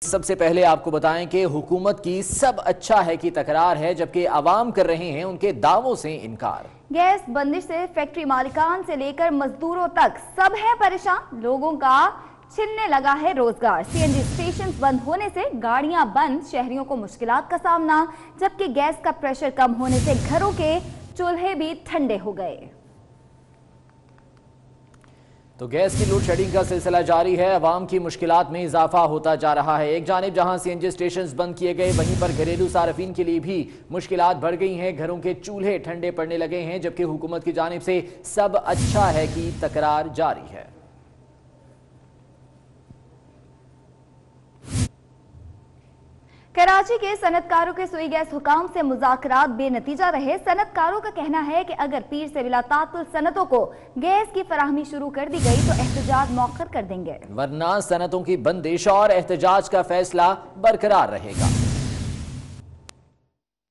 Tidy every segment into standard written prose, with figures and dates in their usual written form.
सबसे पहले आपको बताएं कि हुकूमत की सब अच्छा है की तकरार है, जबकि आवाम कर रहे हैं उनके दावों से इनकार। गैस बंदिश से फैक्ट्री मालिकान से लेकर मजदूरों तक सब है परेशान। लोगों का छिनने लगा है रोजगार। सीएनजी स्टेशन बंद होने से गाड़ियां बंद, शहरियों को मुश्किलात का सामना, जबकि गैस का प्रेशर कम होने से घरों के चूल्हे भी ठंडे हो गए। तो गैस की लोड शेडिंग का सिलसिला जारी है। अवाम की मुश्किलात में इजाफा होता जा रहा है। एक जानिब जहां सीएनजी स्टेशन बंद किए गए, वहीं पर घरेलू सार्फिन के लिए भी मुश्किलात बढ़ गई हैं। घरों के चूल्हे ठंडे पड़ने लगे हैं, जबकि हुकूमत की जानिब से सब अच्छा है की तकरार जारी है। कराची के सनतकारों के सुई गैस हुकाम से मुज़ाकरात बेनतीजा रहे। सनतकारों का कहना है कि अगर पीर से बिला तातुल सनतों को गैस की फराहमी शुरू कर दी गई तो एहतजाज मौखर कर देंगे, वरना सनतों की बंदिश और एहतजाज का फैसला बरकरार रहेगा।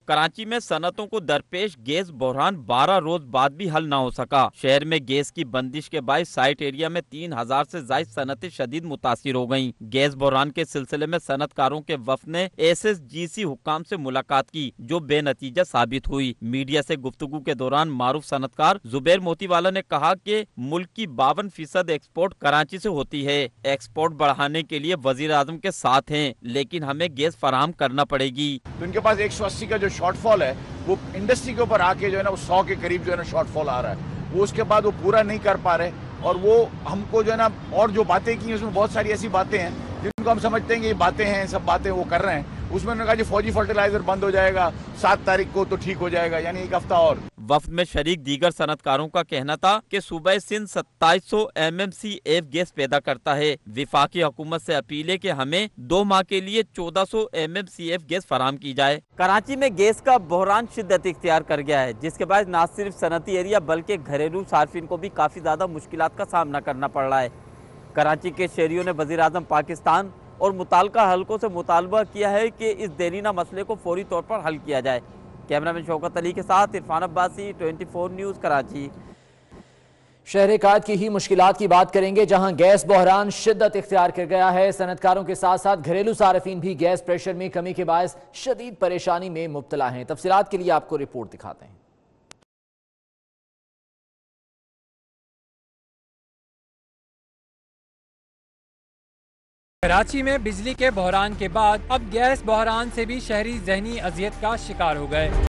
कराची में सनतों को दरपेश गैस बहरान 12 रोज बाद भी हल ना हो सका। शहर में गैस की बंदिश के बाद साइट एरिया में 3000 से ज्यादा सनतें शदीद मुतासिर हो गईं। गैस बहरान के सिलसिले में सनतकारों के वफ्द ने SSGC हुक्काम से मुलाकात की, जो बेनतीजा साबित हुई। मीडिया से गुफ्तगू के दौरान मारूफ सनतकार जुबैर मोतीवाला ने कहा कि मुल्क की 52% एक्सपोर्ट कराची से होती है। एक्सपोर्ट बढ़ाने के लिए वजीर आजम के साथ हैं, लेकिन हमें गैस फराहम करना पड़ेगी। तो इनके पास 180 का जो शॉर्टफॉल है वो इंडस्ट्री के ऊपर आके जो है ना वो 100 के करीब जो है ना शॉर्टफॉल आ रहा है। वो उसके बाद वो पूरा नहीं कर पा रहे, और वो हमको जो है ना, और जो बातें की उसमें बहुत सारी ऐसी बातें हैं जिनको हम समझते हैं कि ये बातें हैं, सब बातें वो कर रहे हैं। उसमें उन्होंने कहा जी फौजी फर्टिलाइजर बंद हो जाएगा 7 तारीख को तो ठीक हो जाएगा, यानी एक हफ्ता और। वफ्द में शरीक दीगर सनतकारों का कहना था कि सूबा सिंध 2700 MMCF गैस पैदा करता है। विफाकी हुकूमत से अपील है कि हमें 2 माह के लिए 1400 MMCF गैस फराहम की जाए। कराची में गैस का बहरान शिद्दत इख्तियार कर गया है, जिसके बाद न सिर्फ सनती एरिया बल्कि घरेलू सार्फिन को भी काफी ज्यादा मुश्किलात का सामना करना पड़ रहा है। कराची के शहरियों ने वजीर आजम पाकिस्तान और मुताल्लिका हलकों से मुतालबा किया है कि इस देरीना मसले को फौरी तौर पर हल किया जाए। कैमरामैन शौकत अली के साथ इरफान अब्बासी, 24 न्यूज़ कराची। शहर कायद की ही मुश्किलात की बात करेंगे, जहां गैस बहरान शिद्दत इख्तियार कर गया है। सनतकारों के साथ साथ घरेलू सार्फिन भी गैस प्रेशर में कमी के बायस शदीद परेशानी में मुब्तला हैं। तफसीलात के लिए आपको रिपोर्ट दिखाते हैं। कराची में बिजली के बहरान के बाद अब गैस बहरान से भी शहरी ज़हनी अजियत का शिकार हो गए।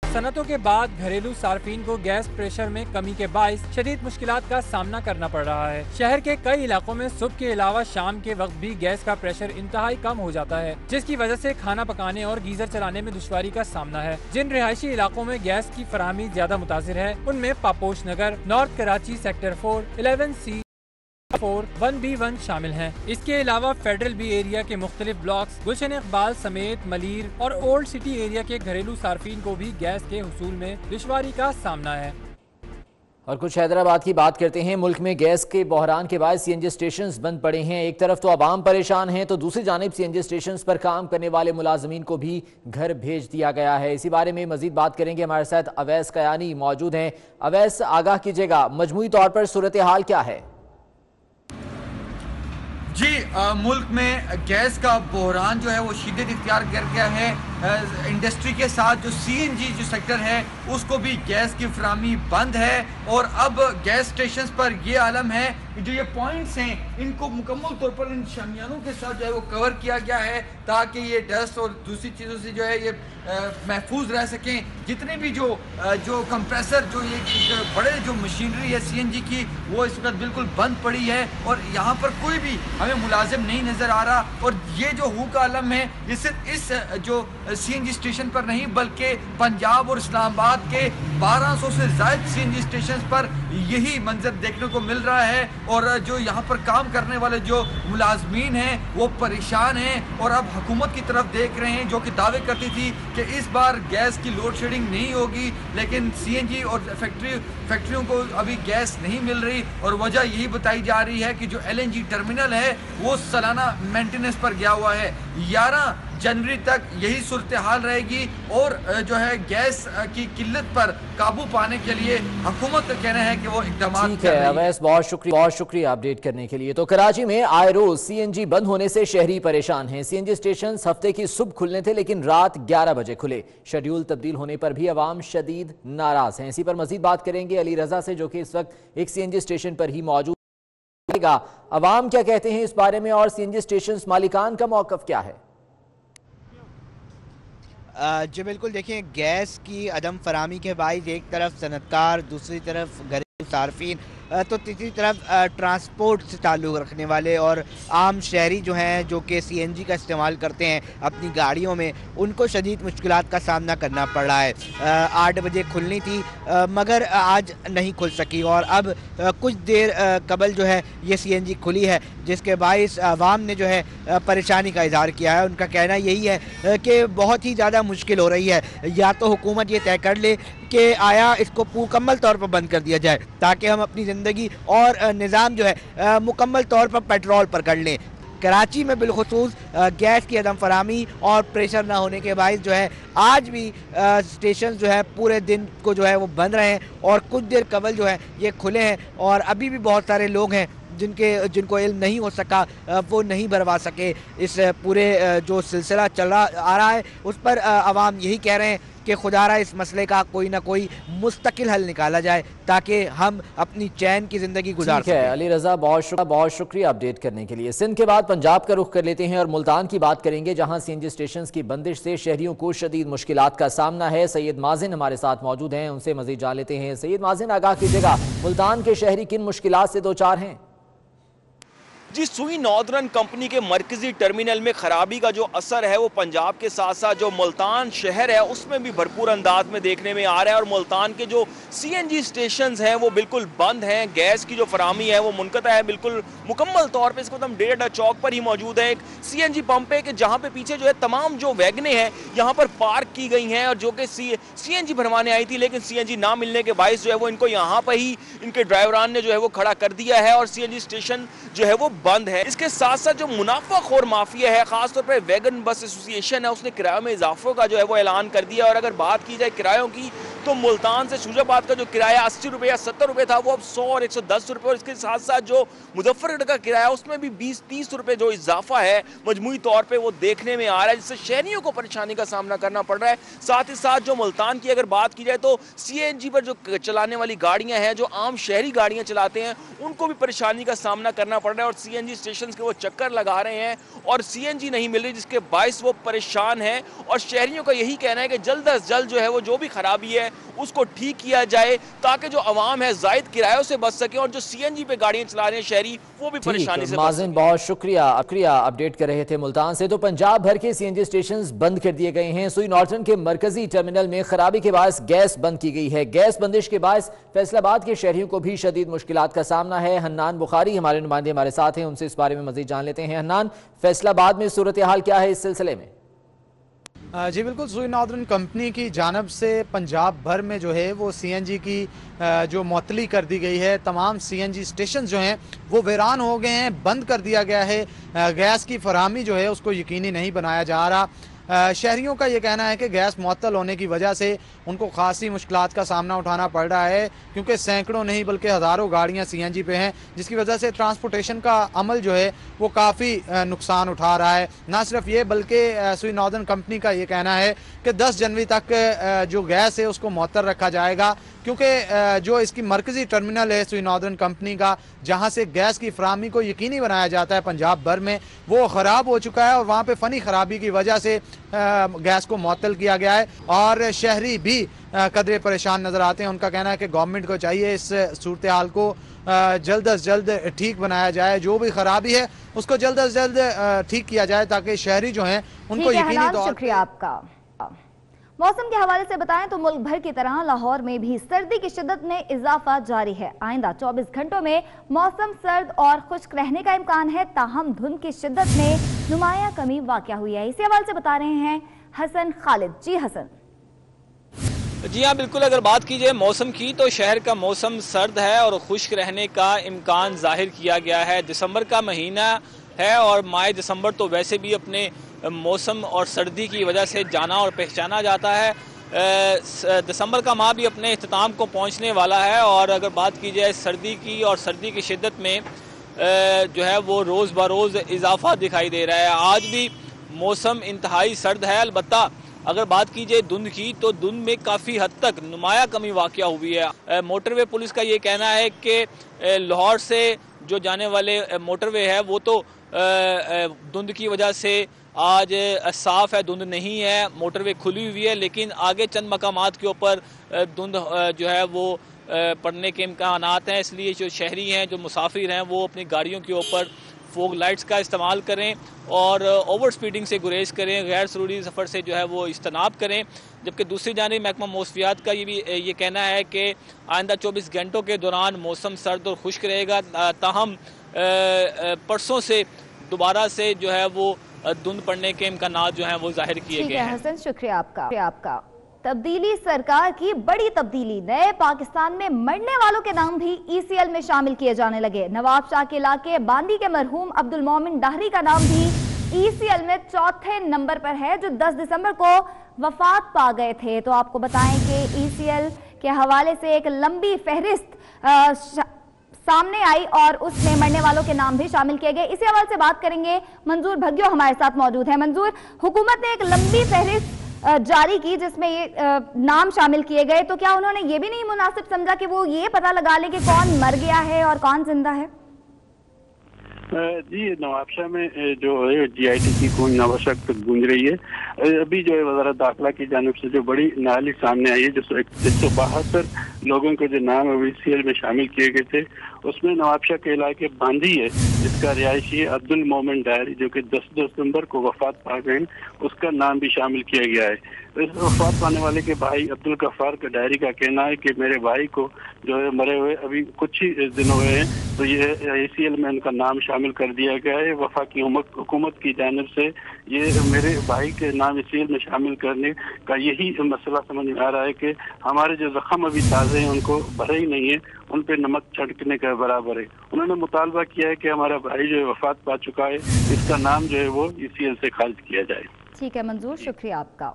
सनतों के बाद घरेलू सार्फिन को गैस प्रेशर में कमी के बायस शदीद मुश्किलात का सामना करना पड़ रहा है। शहर के कई इलाकों में सुबह के अलावा शाम के वक्त भी गैस का प्रेशर इंतहाई कम हो जाता है, जिसकी वजह से खाना पकाने और गीजर चलाने में दुश्वारी का सामना है। जिन रिहायशी इलाकों में गैस की फराहमी ज्यादा मुतासिर है, उनमें पापोश नगर, north Karachi sector 4, 11C 4, 1B1 शामिल हैं। इसके अलावा फेडरल बी एरिया के मुख्तलिफ ब्लॉक्स, गुलशन इकबाल समेत मलीर और ओल्ड सिटी एरिया के घरेलू सार्फिन को भी गैस के हुसूल में दुश्वारी का सामना है। और कुछ हैदराबाद की बात करते हैं। मुल्क में गैस के बहरान के बाद सीएनजी स्टेशन बंद पड़े हैं। एक तरफ तो आवाम परेशान है, तो दूसरी जानिब सीएनजी स्टेशन पर काम करने वाले मुलाजमीन को भी घर भेज दिया गया है। इसी बारे में मजीद बात करेंगे, हमारे साथ अवैस कयानी मौजूद हैं। अवैस, आगाह कीजिएगा, मजमूई तौर पर सूरत हाल क्या है? जी, मुल्क में गैस का बहरान जो है वो शिद्दत इख्तियार कर गया है। इंडस्ट्री के साथ जो CNG जो सेक्टर है उसको भी गैस की फराहमी बंद है, और अब गैस स्टेशन पर ये आलम है कि जो ये पॉइंट्स हैं इनको मुकम्मल तौर पर इन शामियानों के साथ जो है वो कवर किया गया है, ताकि ये डस्ट और दूसरी चीज़ों से जो है ये महफूज रह सकें। जितने भी जो कंप्रेसर जो ये बड़े जो मशीनरी है CNG की, वो इस वक्त बिल्कुल बंद पड़ी है, और यहाँ पर कोई भी हमें मुलाजिम नहीं नज़र आ रहा। और ये जो हू का आलम है ये सिर्फ इस जो CNG स्टेशन पर नहीं, बल्कि पंजाब और इस्लामाबाद के 1200 से ज़ायद CNG स्टेशन पर यही मंजर देखने को मिल रहा है। और जो यहाँ पर काम करने वाले जो मुलाजमीन हैं वो परेशान हैं, और अब हुकूमत की तरफ देख रहे हैं, जो कि दावे करती थी कि इस बार गैस की लोड शेडिंग नहीं होगी, लेकिन CNG और फैक्ट्रियों को अभी गैस नहीं मिल रही। और वजह यही बताई जा रही है कि जो LNG टर्मिनल है वो सालाना मेंटेनेंस पर गया हुआ है। 11 जनवरी तक यही सूरत हाल रहेगी और जो है गैस की किल्लत पर काबू पाने के लिए हुकूमत का कहना है कि वो इकदाम ठीक है अवैस, बहुत शुक्रिया अपडेट करने के लिए। तो कराची में आए रोज सीएनजी बंद होने से शहरी परेशान हैं। सीएनजी स्टेशन हफ्ते की सुबह खुलने थे लेकिन रात 11 बजे खुले। शेड्यूल तब्दील होने पर भी अवाम शदीद नाराज हैं। इसी पर मजीद बात करेंगे अली रजा से, जो कि इस वक्त एक सीएनजी स्टेशन पर ही मौजूद। अवाम क्या कहते हैं इस बारे में और सीएनजी स्टेशन मालिकान का मौकफ क्या है? जी बिल्कुल, देखिए गैस की अदम फरामी के बाइस एक तरफ सनतकार, दूसरी तरफ घरेलू सार्फिन, तो तीसरी तरफ ट्रांसपोर्ट से ताल्लुक़ रखने वाले और आम शहरी जो हैं जो कि सीएनजी का इस्तेमाल करते हैं अपनी गाड़ियों में, उनको शदीद मुश्किलात का सामना करना पड़ रहा है। 8 बजे खुलनी थी मगर आज नहीं खुल सकी और अब कुछ देर कबल जो है ये सीएनजी खुली है, जिसके बाइस आवाम ने जो है परेशानी का इजहार किया है। उनका कहना यही है कि बहुत ही ज़्यादा मुश्किल हो रही है, या तो हुकूमत ये तय कर ले कि आया इसको मुकम्मल तौर पर बंद कर दिया जाए ताकि हम अपनी ज़िंदगी और निज़ाम जो है मुकम्मल तौर पर पेट्रोल पर कर लें। कराची में बिलखुसूस गैस की अदम फरामी और प्रेशर ना होने के बायस जो है आज भी स्टेशन जो है पूरे दिन को जो है वो बंद रहे हैं और कुछ देर कबल जो है ये खुले हैं और अभी भी बहुत सारे लोग हैं जिनको इल्म नहीं हो सका, वो नहीं भरवा सके। इस पूरे जो सिलसिला चल रहा आ रहा है उस पर आवाम यही कह रहे हैं कि खुदारा इस मसले का कोई ना कोई मुस्तकिल हल निकाला जाए ताकि हम अपनी चैन की जिंदगी गुजार सकें। अली रजा, बहुत शुक्रिया अपडेट करने के लिए। सिंध के बाद पंजाब का रुख कर लेते हैं और मुल्तान की बात करेंगे, जहां सीएनजी स्टेशन की बंदिश से शहरियों को शदीद मुश्किलात का सामना है। सैयद माजिन हमारे साथ मौजूद हैं, उनसे मजीद जान लेते हैं। सैयद माजिन, आगाह कीजिएगा, मुल्तान के शहरी किन मुश्किलात से दो चार हैं? जी, सुई नॉर्दर्न कंपनी के मरकजी टर्मिनल में खराबी का जो असर है वो पंजाब के साथ साथ जो मुल्तान शहर है उसमें भी भरपूर अंदाज में देखने में आ रहा है। और मुल्तान के जो सीएनजी स्टेशंस हैं वो बिल्कुल बंद हैं। गैस की जो फरामी है वो मुनक़ता है बिल्कुल मुकम्मल तौर पे। इसको हम डेढ़ चौक पर ही मौजूद है एक सीएनजी पंप है कि जहाँ पे पीछे जो है तमाम जो वैगनें हैं यहाँ पर पार्क की गई हैं और जो कि सीएनजी भरवाने आई थी, लेकिन सीएनजी ना मिलने के बायस जो है वो इनको यहाँ पर ही इनके ड्राइवरान ने जो है वो खड़ा कर दिया है और सीएनजी स्टेशन जो है वो बंद है। इसके साथ साथ जो मुनाफाखोर माफिया है, खासतौर पर वैगन बस एसोसिएशन है, उसने किरायों में इजाफों का जो है वो ऐलान कर दिया। और अगर बात की जाए किरायों की तो मुल्तान से शुजाबाद का जो किराया 80 रुपये या 70 रुपये था वो अब 100 और 110 रुपये, और इसके साथ साथ जो मुजफ्फरगढ़ का किराया उसमें भी 20-30 रुपये जो इजाफा है मजमूई तौर पर वो देखने में आ रहा है, जिससे शहरियों को परेशानी का सामना करना पड़ रहा है। साथ ही साथ जो मुल्तान की अगर बात की जाए तो सीएनजी पर जो चलाने वाली गाड़ियां हैं, जो आम शहरी गाड़ियां चलाते हैं, उनको भी परेशानी का सामना करना पड़ रहा है और सीएनजी स्टेशन के वो चक्कर लगा रहे हैं और सीएनजी नहीं मिल रही, जिसके बायस वो परेशान है। और शहरियों का यही कहना है कि जल्द अज जल्द जो है वो जो भी खराबी है उसको ठीक किया जाए ताकि जो आवाम है जायद किरायों से बच सके और जो सीएनजी पे गाड़ियां चला रहे हैं शहरी वो भी परेशानी से बच सके। बहुत शुक्रिया अपडेट कर रहे थे मुल्तान से। तो पंजाब भर के सीएनजी स्टेशन बंद कर दिए गए हैं। सुई नॉर्टन के मरकजी टर्मिनल में खराबी के बायस गैस बंद की गई है। गैस बंदिश के बायस फैसलाबाद के शहरियों को भी शदीद मुश्किलात का सामना है। हन्नान बुखारी हमारे नुमाइंदे हमारे साथ हैं, उनसे इस बारे में मजीद जान लेते हैं। हन्नान, फैसलाबाद में सूरत हाल क्या है इस सिलसिले में? जी बिल्कुल, सुई नॉर्दर्न कंपनी की जानब से पंजाब भर में जो है वो सीएनजी की जो मुअत्तली कर दी गई है। तमाम सीएनजी स्टेशन जो हैं वो वीरान हो गए हैं, बंद कर दिया गया है। गैस की फराहमी जो है उसको यकीनी नहीं बनाया जा रहा। शहरियों का ये कहना है कि गैस मुअत्तल होने की वजह से उनको खासी मुश्किलात का सामना उठाना पड़ रहा है, क्योंकि सैकड़ों नहीं बल्कि हज़ारों गाड़ियां सीएनजी पे हैं, जिसकी वजह से ट्रांसपोर्टेशन का अमल जो है वो काफ़ी नुकसान उठा रहा है। ना सिर्फ ये बल्कि सुई नॉर्दर्न कंपनी का ये कहना है कि 10 जनवरी तक जो गैस है उसको मुअत्तल रखा जाएगा, क्योंकि जो इसकी मरकजी टर्मिनल है सुई नॉर्दर्न कंपनी का, जहाँ से गैस की फराहमी को यकीनी बनाया जाता है पंजाब भर में, वो ख़राब हो चुका है और वहाँ पे फ़नी ख़राबी की वजह से गैस को मुअत्तल किया गया है और शहरी भी कदरे परेशान नज़र आते हैं। उनका कहना है कि गवर्नमेंट को चाहिए इस सूरत हाल को जल्द अज जल्द ठीक बनाया जाए, जो भी खराबी है उसको जल्द अज जल्द ठीक किया जाए ताकि शहरी जो हैं उनको यकीनी तौर पर। आपका मौसम के हवाले से बताएं तो मुल्क भर की तरह लाहौर में भी सर्दी की शिद्दत में इजाफा जारी है। आइंदा 24 घंटों में मौसम सर्द और खुश्क रहने का इम्कान है, ताहम धुंध की शिद्दत में नुमाया कमी वाक़या हुई है। इसी हवाले से बता रहे हैं हसन खालिद। जी हसन। जी हाँ बिल्कुल, अगर बात की जाए मौसम की तो शहर का मौसम सर्द है और खुश्क रहने का इम्कान जाहिर किया गया है। दिसंबर का महीना है और माह दिसंबर तो वैसे भी अपने मौसम और सर्दी की वजह से जाना और पहचाना जाता है। दिसंबर का माह भी अपने इख्तिताम को पहुंचने वाला है और अगर बात की जाए सर्दी की और सर्दी की शिद्दत में जो है वो रोज़ ब रोज़ इजाफा दिखाई दे रहा है। आज भी मौसम इंतहाई सर्द है। अलबत्ता अगर बात की जाए धुंध की तो धुंध में काफ़ी हद तक नुमाया कमी वाक़या हुई है। मोटरवे पुलिस का ये कहना है कि लाहौर से जो जाने वाले मोटरवे है वो तो धुंध की वजह से आज साफ़ है, धुंध नहीं है, मोटरवे खुली हुई है, लेकिन आगे चंद मकामात के ऊपर धुंध जो है वो पड़ने के इम्कानात हैं। इसलिए जो शहरी हैं, जो मुसाफिर हैं, वो अपनी गाड़ियों के ऊपर फोग लाइट्स का इस्तेमाल करें और ओवर स्पीडिंग से गुरेज करें, गैर ज़रूरी सफ़र से जो है वो इज्तनाब करें। जबकि दूसरी जानिब महकमा मौसमियात का ये कहना है कि आइंदा 24 घंटों के दौरान मौसम सर्द और खुश्क रहेगा। ताहम परसों से दोबारा से जो है वो धुंध पड़ने के इम्कानात जो हैं वो जाहिर किए गए हैं। हसन, शुक्रिया आपका। तब्दीली सरकार की बड़ी तब्दीली, नए पाकिस्तान में मरने वालों के नाम भी ईसीएल में शामिल किए जाने लगे। नवाब शाह के इलाके बांदी के मरहूम अब्दुल मोमिन डाहरी का नाम भी ईसीएल में चौथे नंबर पर है, जो 10 दिसंबर को वफात पा गए थे। तो आपको बताएं कि ईसीएल के हवाले से एक लंबी फहरिस्त सामने आई और उसमें मरने वालों के नाम भी शामिल किए गए। इसी हवाले से बात करेंगे, मंजूर भग्यो हमारे साथ मौजूद है। मंजूर, हुकूमत ने एक लंबी फहरिस्त जारी की जिसमें ये नाम शामिल किए गए, तो क्या उन्होंने ये भी नहीं मुनासिब समझा कि वो ये पता लगा ले कि कौन मर गया है और कौन जिंदा है? जी, नवाबशाह में जो है GIT की गूंज नवाबशाह गूंज रही है। अभी जो है वज़ारत दाखिला की जानिब से जो बड़ी नाली सामने आई है, जो 172 लोगों के जो नाम ईसीएल में शामिल किए गए थे, उसमें नवाबशाह के इलाके बांदी है जिसका रिहायशी अब्दुल मोमिन डायरी जो कि 10 दिसंबर को वफात पा गए, उसका नाम भी शामिल किया गया है। इस वफात पाने वाले के भाई अब्दुल गफ्फार का डायरी का कहना है कि मेरे भाई को जो है मरे हुए अभी कुछ ही दिन हुए हैं, तो ये ईसीएल में उनका नाम शामिल कर दिया गया है। वफाकी हुकूमत की जानिब से ये मेरे भाई के नाम ईसीएल में शामिल करने का यही मसला समझ में आ रहा है कि हमारे जो जख्म अभी ताज़े हैं उनको भरे ही नहीं है, उन पे नमक छिड़कने का बराबर है। उन्होंने मुतालबा किया है कि हमारा भाई जो है वफात पा चुका है, इसका नाम जो है वो ईसीएल से खारिज किया जाए। ठीक है मंजूर, शुक्रिया आपका।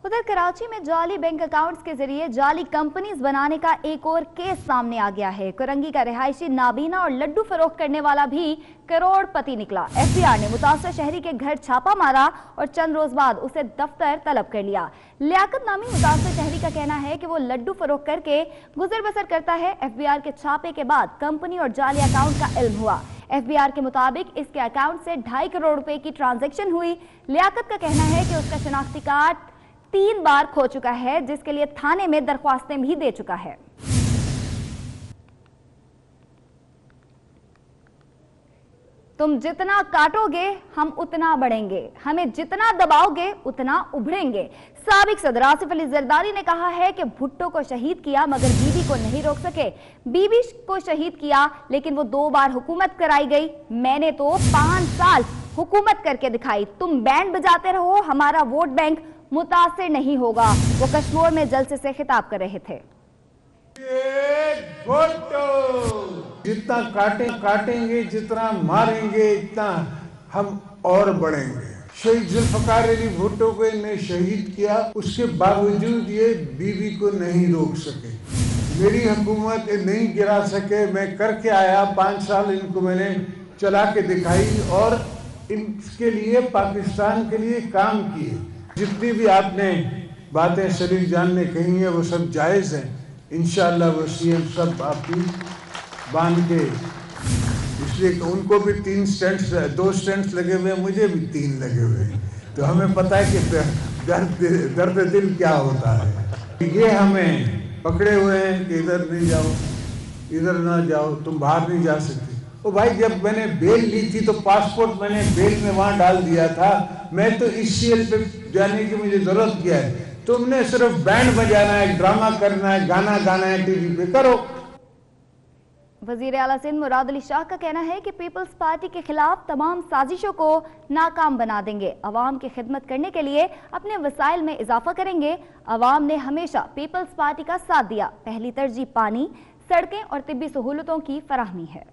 उधर कराची में जाली बैंक अकाउंट्स के जरिए जाली कंपनीज बनाने का एक और केस सामने आ गया है। कुरंगी का रिहायशी नाबीना और लड्डू फरोख्त करने वाला भी करोड़पति निकला। FBI ने मुतासर शहरी के घर छापा मारा और चंद रोज बाद उसे दफ्तर तलब कर लिया। लियाकत नामी मुतासर शहरी का कहना है कि वो लड्डू फरोख्त करके गुजर बसर करता है। FBI के छापे के बाद कंपनी और जाली अकाउंट का इल्म हुआ। FBI के मुताबिक इसके अकाउंट से 2.5 करोड़ रुपए की ट्रांजैक्शन हुई। लियाकत का कहना है कि उसका शनाख्ती कार्ड 3 बार खो चुका है, जिसके लिए थाने में दरख्वास्तें भी दे चुका है। तुम जितना काटोगे हम उतना बढ़ेंगे, हमें जितना दबाओगे उतना उभरेंगे। साबिक सदर आसिफ अली जरदारी ने कहा है कि भुट्टो को शहीद किया मगर बीबी को नहीं रोक सके। बीबी को शहीद किया लेकिन वो 2 बार हुकूमत कराई गई, मैंने तो 5 साल हुकूमत करके दिखाई। तुम बैंड बजाते रहो, हमारा वोट बैंक मुतासिर नहीं होगा। वो कश्मीर में जलसे से खिताब कर रहे थे। जितना काटेंगे, जितना मारेंगे, इतना हम और बढ़ेंगे। शहीद जुल्फकार अली भुट्टो को इन्हें शहीद किया, उसके बावजूद ये बीवी को नहीं रोक सके, मेरी हुकूमत नहीं गिरा सके। मैं करके आया, 5 साल इनको मैंने चला के दिखाई और इनके लिए पाकिस्तान के लिए काम किए। जितनी भी आपने बातें शरीफ जान ने कही है वो सब जायज़ हैं। इंशाअल्लाह वो CM सब आपकी बांध के, इसलिए कि उनको भी 2 स्टैंड्स लगे हुए हैं, मुझे भी 3 लगे हुए हैं, तो हमें पता है कि दर्द दिल क्या होता है। ये हमें पकड़े हुए हैं कि इधर नहीं जाओ, इधर ना जाओ, तुम बाहर नहीं जा सकते। ओ भाई, जब मैंने बेल ली थी तो पासपोर्ट मैंने बेल में वहां डाल दिया था, मैं तो ICL पे जाने की मुझे जरूरत क्या है? तुमने सिर्फ बैंड बजाना है, ड्रामा करना है, गाना गाना है, टीवी पे करो। वजीर आला सिंध मुराद अली शाह का कहना है कि पीपल्स पार्टी के खिलाफ तमाम साजिशों को नाकाम बना देंगे। अवाम की खिदमत करने के लिए अपने वसाइल में इजाफा करेंगे। अवाम ने हमेशा पीपल्स पार्टी का साथ दिया। पहली तरजीह पानी, सड़कें और तिब्बी सहूलतों की फराहमी है।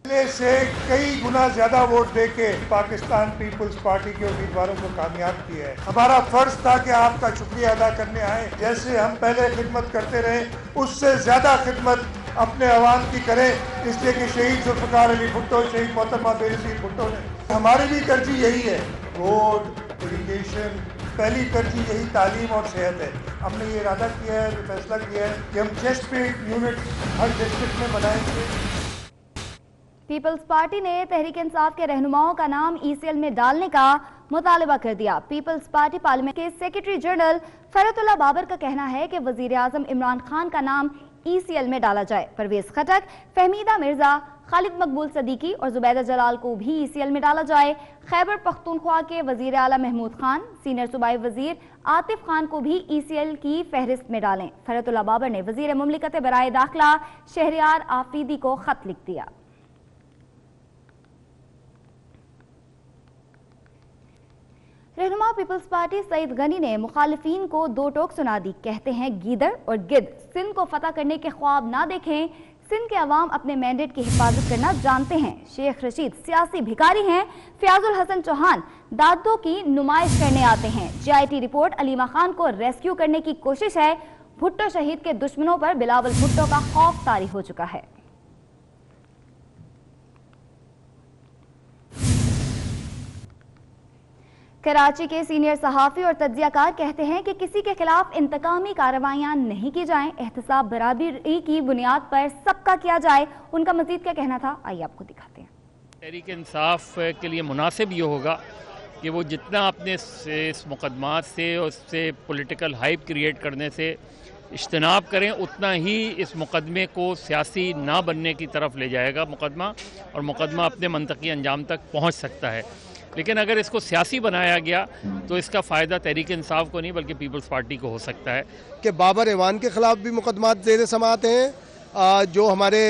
पहले से कई गुना ज्यादा वोट देके पाकिस्तान पीपुल्स पार्टी के उम्मीदवारों को कामयाब किया है। हमारा फर्ज था कि आपका शुक्रिया अदा करने आए। जैसे हम पहले खिदमत करते रहे उससे ज्यादा खिदमत अपने अवाम की करें, इसलिए कि शहीद जुल्फकार अली भुट्टो, शहीद मोहतरमा बेनज़ीर भुट्टो ने, हमारी भी तरजीह यही है। रोड, इरिगेशन, पहली तरजीह यही तालीम और सेहत है। हमने ये इरादा किया है, फैसला किया है कि हम चेस्ट पे यूनिट हर डिस्ट्रिक्ट में बनाएंगे। पीपल्स पार्टी ने तहरीक इंसाफ के रहनुमाओं का नाम ईसीएल में डालने का मुतालबा कर दिया। पीपल्स पार्टी पार्लियामेंट के सेक्रेटरी जनरल फरतुल्लाह बाबर का कहना है कि वजीर आजम इमरान खान का नाम ईसीएल में डाला जाए। परवेज खटक, फहमीदा मिर्जा, खालिद मकबूल सदीकी और जुबैदा जलाल को भी ईसीएल में डाला जाए। खैबर पख्तूनख्वा के वजीर आला महमूद खान, सीनियर सूबाई वजीर आतिफ खान को भी ईसीएल की फहरिस्त में डालें। फरतुल्लाह बाबर ने वजीर मुमलिकत बराए दाखिला शहरियार आफरीदी को खत लिख दिया। रहनुमा पीपल्स पार्टी सईद गनी ने मुखालिफिन को दो टोक सुना दी। कहते हैं गीदड़ और गिद्ध सिंध को फतह करने के ख्वाब ना देखें, सिंध के अवाम अपने मैंडेट की हिफाजत करना जानते हैं। शेख रशीद सियासी भिखारी हैं। फयाजुल हसन चौहान दादों की नुमाइश करने आते हैं। जीआईटी रिपोर्ट अलीमा खान को रेस्क्यू करने की कोशिश है। भुट्टो शहीद के दुश्मनों पर बिलावल भुट्टो का खौफ तारी हो चुका है। कराची के सीनियर सहाफ़ी और तज्जियाकार कहते हैं कि किसी के खिलाफ इंतकामी कार्रवाइयां नहीं की जाएं, एहतसाब बराबरी की बुनियाद पर सबका किया जाए। उनका मजीद क्या कहना था, आइए आपको दिखाते हैं। तहरीक इंसाफ के लिए मुनासिब ये होगा कि वो जितना अपने इस मुकदमात से और उससे पॉलिटिकल हाइप क्रिएट करने से इज्तनाब करें, उतना ही इस मुकदमे को सियासी ना बनने की तरफ ले जाएगा मुकदमा, और मुकदमा अपने मंतकी अंजाम तक पहुँच सकता है। लेकिन अगर इसको सियासी बनाया गया तो इसका फ़ायदा तहरीक इंसाफ को नहीं बल्कि पीपल्स पार्टी को हो सकता है। कि बाबर ऐवान के ख़िलाफ़ भी मुकदमात ज़ेर समाअत हैं। जो हमारे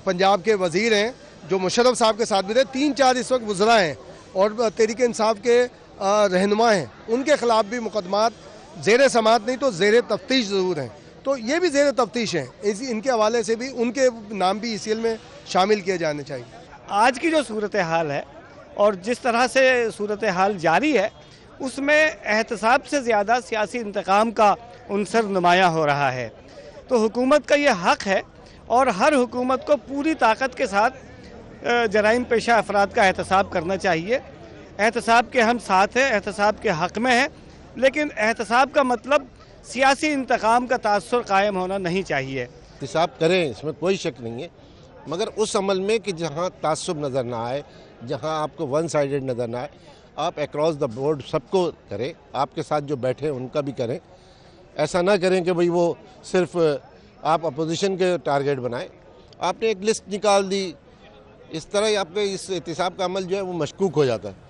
पंजाब के वज़ीर हैं जो मुशर्रफ साहब के साथ भी थे, 3-4 इस वक्त गुज़रा हैं और तहरीक इंसाफ के रहनुमा हैं, उनके ख़िलाफ़ भी मुकदमात ज़ेर समाअत नहीं तो ज़ेर तफ्तीश ज़रूर हैं। तो ये भी ज़ेर तफ्तीश हैं। इनके हवाले से भी उनके नाम भी ईसीएल में शामिल किए जाने चाहिए। आज की जो सूरत हाल है और जिस तरह से सूरत हाल जारी है उसमें एहतसाब से ज़्यादा सियासी इंतकाम का उनसर नुमायाँ हो रहा है। तो हुकूमत का ये हक़ है और हर हुकूमत को पूरी ताकत के साथ जराइम पेशा अफराद का एहतसाब करना चाहिए। एहतसाब के हम साथ हैं, एहतसाब के हक़ में हैं, लेकिन एहतसाब का मतलब सियासी इंतकाम का तासुर कायम होना नहीं चाहिए। एहतसाब करें, इसमें कोई शक नहीं है, मगर उस अमल में कि जहाँ तासुब नज़र ना आए, जहाँ आपको वन साइडेड नज़र ना आए, आप अक्रॉस द बोर्ड सबको करें, आपके साथ जो बैठे हैं उनका भी करें। ऐसा ना करें कि भाई वो सिर्फ आप अपोजिशन के टारगेट बनाएं। आपने एक लिस्ट निकाल दी, इस तरह आपके इस एहतसाब का अमल जो है वो मशकूक हो जाता है।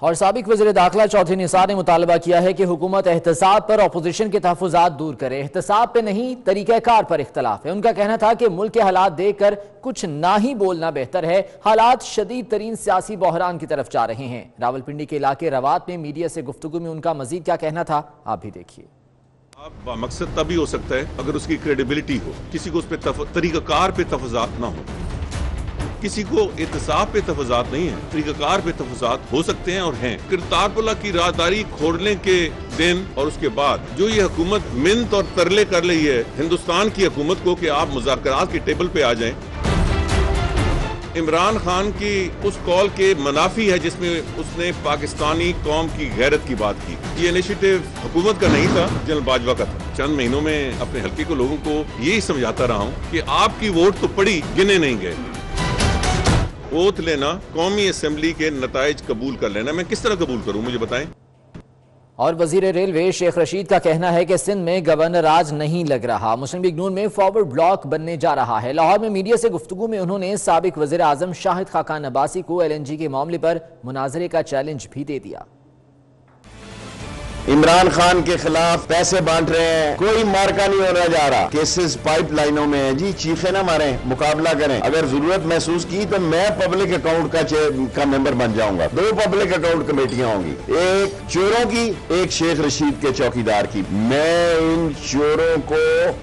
और साबिक वज़ीर दाखिला चौधरी निसार ने मुतालबा किया है कि हुकूमत एहतसाब पर अपोजिशन के तहफ़्फ़ुज़ात दूर करे। एहतसाब पे नहीं, तरीक़ाकार पर इख्तलाफ है। उनका कहना था कि मुल्क के हालात देख कर कुछ ना ही बोलना बेहतर है। हालात शदीद तरीन सियासी बहरान की तरफ जा रहे हैं। रावलपिंडी के इलाके रवात में मीडिया से गुफ्तगू में उनका मजीद क्या कहना था, आप भी देखिए। आप मकसद तभी हो सकता है अगर उसकी क्रेडिबिलिटी हो, किसी को उस पर तरीक़ाकार पे तफज़ात ना हो। किसी को एहतसाब पे तफज़ात नहीं है, तरीक़ाकार पे तफज़ात हो सकते हैं और हैं। करतारपुरा की राहदारी खोलने के दिन और उसके बाद जो ये हुकूमत मिन्नत और तरले कर रही है हिंदुस्तान की हुकूमत को कि आप मुज़ाकरात की टेबल पे आ जाएं, इमरान खान की उस कॉल के मुनाफी है जिसमें उसने पाकिस्तानी कौम की गैरत की बात की। ये इनिशिएटिव हुकूमत का नहीं था, जनरल बाजवा का था। चंद महीनों में अपने हल्के को लोगों को यही समझाता रहा हूँ कि आपकी वोट तो पड़ी, गिने नहीं गए। ओथ लेना, कौमी असेंबली के नताइज कबूल कर लेना, मैं किस तरह कबूल करूं मुझे बताएं। और वजीर रेलवे शेख रशीद का कहना है कि सिंध में गवर्नर राज नहीं लग रहा। मुस्लिम लीग नून में फॉरवर्ड ब्लॉक बनने जा रहा है। लाहौर में मीडिया से गुफ्तगू में उन्होंने साबिक वजीर आजम शाहिद खाकान अब्बासी को LNG के मामले पर मुनाजरे का चैलेंज भी दे दिया। इमरान खान के खिलाफ पैसे बांट रहे हैं, कोई मार्का नहीं होना जा रहा। केसेस पाइपलाइनों में है जी, चीखे ना मारें, मुकाबला करें। अगर जरूरत महसूस की तो मैं पब्लिक अकाउंट का मेंबर बन जाऊंगा। 2 पब्लिक अकाउंट कमेटियां होंगी, एक चोरों की, एक शेख रशीद के चौकीदार की। मैं इन चोरों को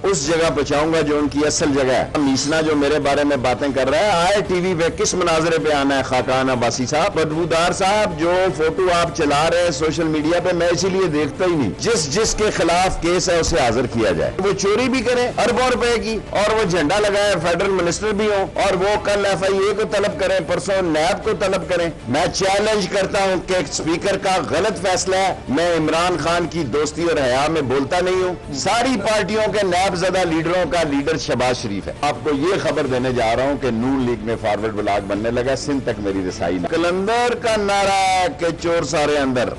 उस जगह पहुंचाऊंगा जो उनकी असल जगह है। मीसना जो मेरे बारे में बातें कर रहा है, आए टीवी पे किस मुनाजरे पे आना है खाकान अब्बासी साहब, बदबूदार साहब, जो फोटो आप चला रहे हैं सोशल मीडिया पे, मैं इसीलिए देखता ही नहीं। जिसके खिलाफ केस है उसे हाजिर किया जाए। वो चोरी भी करे अरबों रुपए की और वो झंडा लगाए, फेडरल मिनिस्टर भी हो, और वो कल FIA को तलब करें, परसों नैब को तलब करें। मैं चैलेंज करता हूं कि स्पीकर का गलत फैसला है। मैं इमरान खान की दोस्ती और हया में बोलता नहीं हूं। सारी पार्टियों के नैबज़दा लीडरों का लीडर शहबाज शरीफ है। आपको ये खबर देने जा रहा हूं कि नून लीग में फॉरवर्ड ब्लॉक बनने लगा, सिंध तक मेरी रसाई। कलंदर का नारा है कि चोर सारे अंदर।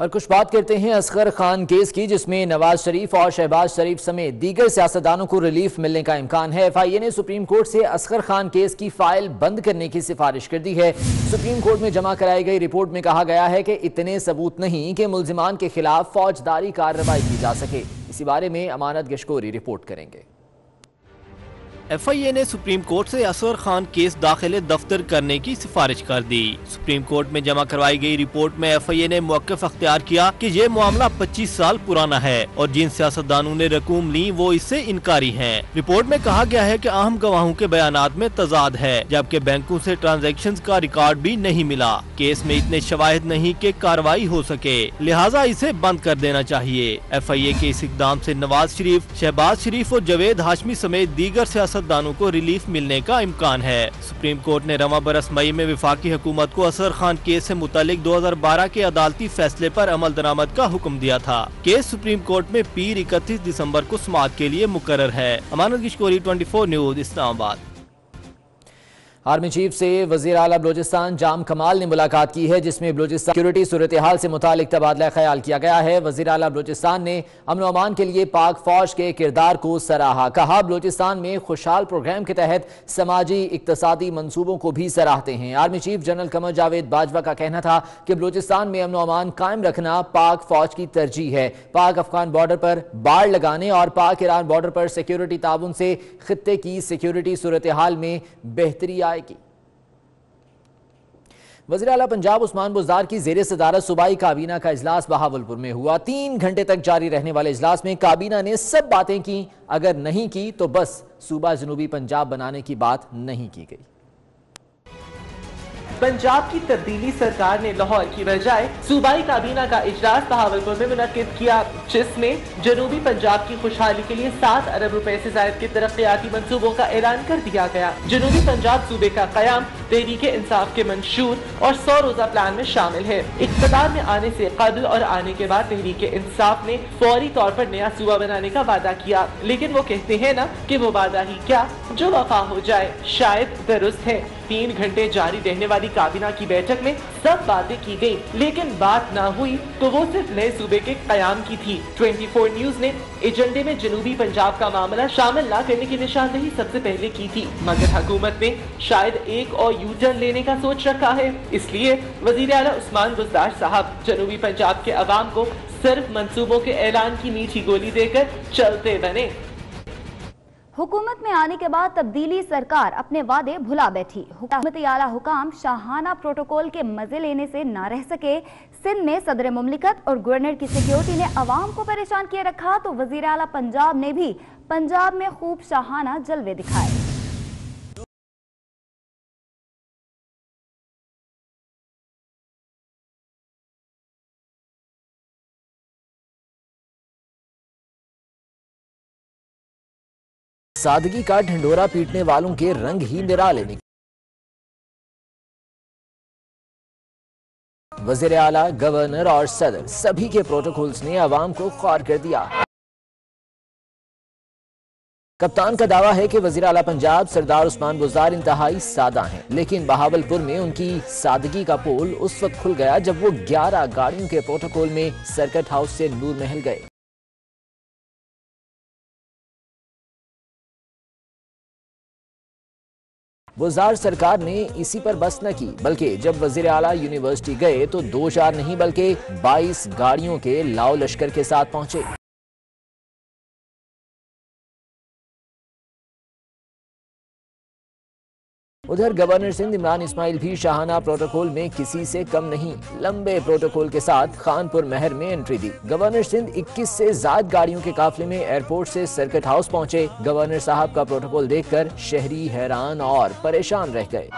और कुछ बात करते हैं असगर खान केस की, जिसमें नवाज शरीफ और शहबाज शरीफ समेत दीगर सियासतदानों को रिलीफ मिलने का इम्कान है। FIA ने सुप्रीम कोर्ट से असगर खान केस की फाइल बंद करने की सिफारिश कर दी है। सुप्रीम कोर्ट में जमा कराई गई रिपोर्ट में कहा गया है कि इतने सबूत नहीं कि मुल्जिमान के खिलाफ फौजदारी कार्रवाई की जा सके। इसी बारे में अमानत गशकोरी रिपोर्ट करेंगे। FIA ने सुप्रीम कोर्ट से असगर खान केस दाखिले दफ्तर करने की सिफारिश कर दी। सुप्रीम कोर्ट में जमा करवाई गई रिपोर्ट में FIA ने मौक़िफ़ अख्तियार किया कि ये मामला 25 साल पुराना है और जिन सियासतदानों ने रकूम ली वो इससे इनकारी हैं। रिपोर्ट में कहा गया है कि अहम गवाहों के बयानात में तजाद है, जबकि बैंकों से ट्रांजैक्शंस का रिकॉर्ड भी नहीं मिला। केस में इतने शवाहिद नहीं कि कार्रवाई हो सके, लिहाजा इसे बंद कर देना चाहिए। FIA के इस इक़दाम से नवाज शरीफ, शहबाज शरीफ और जावेद हाशमी समेत दीगर सियासतदानों को रिलीफ मिलने का इम्कान है। सुप्रीम कोर्ट ने रवां बरस मई में वफाकी हुकूमत को असगर खान केस से मुतालिक 2012 के अदालती फैसले पर अमल दरामद का हुक्म दिया था। केस सुप्रीम कोर्ट में पीर 31 दिसंबर को समाअत के लिए मुकर्रर है। अमानत गशकोरी 24 न्यूज़ इस्लामाबाद। आर्मी चीफ से वज़ीर आला बलोचिस्तान जाम कमाल ने मुलाकात की है, जिसमें बलोचिस्तान सिक्योरिटी सूरत हाल से मुतालिक तबादला ख्याल किया गया है। वज़ीर आला बलोचिस्तान ने अमन व अमान के लिए पाक फौज के किरदार को सराहा। कहा, बलोचिस्तान में खुशहाल प्रोग्राम के तहत समाजी इक्तसादी मंसूबों को भी सराहते हैं। Army chief general Qamar Javed Bajwa का कहना था कि बलोचिस्तान में अमन व अमान कायम रखना पाक फौज की तरजीह है। पाक अफगान बॉर्डर पर बाड़ लगाने और पाक ईरान बॉर्डर पर सिक्योरिटी ताउन से खित्ते की सिक्योरिटी सूरत हाल में बेहतरी आएगी। वज़ीर आला पंजाब उस्मान बुज़दार की ज़ेरे सदारत सूबाई काबीना का इजलास बहावलपुर में हुआ। 3 घंटे तक जारी रहने वाले इजलास में काबीना ने सब बातें की, अगर नहीं की तो बस सूबा जनूबी पंजाब बनाने की बात नहीं की गई। पंजाब की तब्दीली सरकार ने लाहौर की बजाय सूबाई काबीना का इजलास बहावलपुर में मुनक्किद किया, जिसमें जनूबी पंजाब की खुशहाली के लिए 7 अरब रुपए से ज्यादा के तरक्याती मंसूबों का ऐलान कर दिया गया। जनूबी पंजाब सूबे का कयाम तहरीके इंसाफ के मंशूर और 100 रोजा प्लान में शामिल है। इक़्तिदार में आने से कबल और आने के बाद तहरीके इंसाफ ने फौरी तौर पर नया सूबा बनाने का वादा किया, लेकिन वो कहते हैं ना कि वो वादा ही क्या जो वफा हो जाए, शायद दुरुस्त है। 3 घंटे जारी रहने वाली काबीना की बैठक में सब बातें की गयी, लेकिन बात ना हुई तो वो सिर्फ नए सूबे के कयाम की थी। 24 न्यूज ने एजेंडे में जनूबी पंजाब का मामला शामिल न करने की निशानदेही सबसे पहले की थी, मगर हुकूमत ने शायद एक और यू टर्न लेने का सोच रखा है। इसलिए वजीर आला उस्मान बुज़दार साहब जनूबी पंजाब के अवाम को सिर्फ मंसूबों के ऐलान की मीठी गोली देकर चलते बने। हुकूमत में आने के बाद तब्दीली सरकार अपने वादे भुला बैठी। हुकूमती आला हुकाम शाहाना प्रोटोकॉल के मजे लेने से ना रह सके। सिंध में सदर मुमलिकत और गवर्नर की सिक्योरिटी ने अवाम को परेशान किए रखा, तो वजीर आला पंजाब ने भी पंजाब में खूब शाहाना जलवे दिखाए। सादगी का ढिंढोरा पीटने वालों के रंग ही निराले निकले। वज़ीर आला, गवर्नर और सदर सभी के प्रोटोकॉल्स ने अवाम को ख्वार कर दिया। कप्तान का दावा है कि वज़ीर आला पंजाब सरदार उस्मान बुज़दार इंतहाई सादा हैं, लेकिन बहावलपुर में उनकी सादगी का पोल उस वक्त खुल गया जब वो 11 गाड़ियों के प्रोटोकॉल में सर्किट हाउस से नूर महल गए। वज़ार सरकार ने इसी पर बस न की, बल्कि जब वज़ीर आला यूनिवर्सिटी गए तो 2-4 नहीं बल्कि 22 गाड़ियों के लाओ लश्कर के साथ पहुंचे। उधर गवर्नर सिंध इमरान इस्माइल भी शाहाना प्रोटोकॉल में किसी से कम नहीं, लंबे प्रोटोकॉल के साथ खानपुर महर में एंट्री दी। गवर्नर सिंध 21 से ज्यादा गाड़ियों के काफिले में एयरपोर्ट से सर्किट हाउस पहुंचे। गवर्नर साहब का प्रोटोकॉल देखकर शहरी हैरान और परेशान रह गए।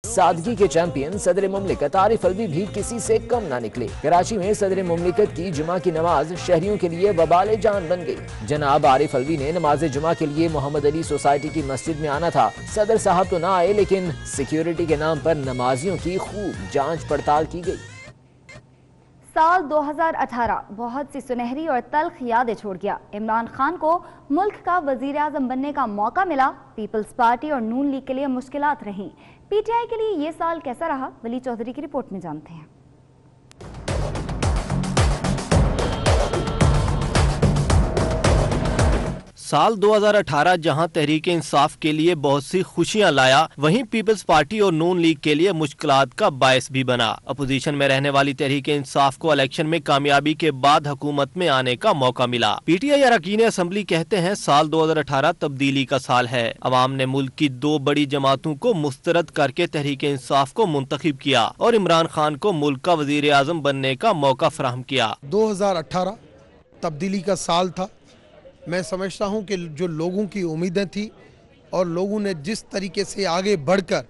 सादगी के चैंपियन सदर मुमलिकत आरिफ अलवी भी किसी से कम ना निकले। कराची में सदर मुमलिकत की जुमा की नमाज शहरियों के लिए वबाले जान बन गई। जनाब आरिफ अलवी ने नमाज जुमा के लिए मोहम्मद अली सोसाइटी की मस्जिद में आना था। सदर साहब तो ना आए, लेकिन सिक्योरिटी के नाम पर नमाजियों की खूब जांच पड़ताल की गई। साल 2018 बहुत सी सुनहरी और तल्ख यादें छोड़ गया। इमरान खान को मुल्क का वजीर आजम बनने का मौका मिला। पीपल्स पार्टी और नून लीग के लिए मुश्किलात रहीं। पीटीआई के लिए ये साल कैसा रहा, वली चौधरी की रिपोर्ट में जानते हैं। साल 2018 जहां तहरीके इंसाफ के लिए बहुत सी खुशियां लाया, वहीं पीपल्स पार्टी और नून लीग के लिए मुश्किलात का बायस भी बना। अपोजिशन में रहने वाली तहरीके इंसाफ को इलेक्शन में कामयाबी के बाद हुकूमत में आने का मौका मिला। पीटीआई अरकान असम्बली कहते हैं साल 2018 तब्दीली का साल है। अवाम ने मुल्क की 2 बड़ी जमातों को मुस्तरद करके तहरीके इंसाफ को मुंतखब किया और इमरान खान को मुल्क का वजीर आजम बनने का मौका फराहम किया। 2018 तब्दीली का साल था। मैं समझता हूं कि जो लोगों की उम्मीदें थी और लोगों ने जिस तरीके से आगे बढ़कर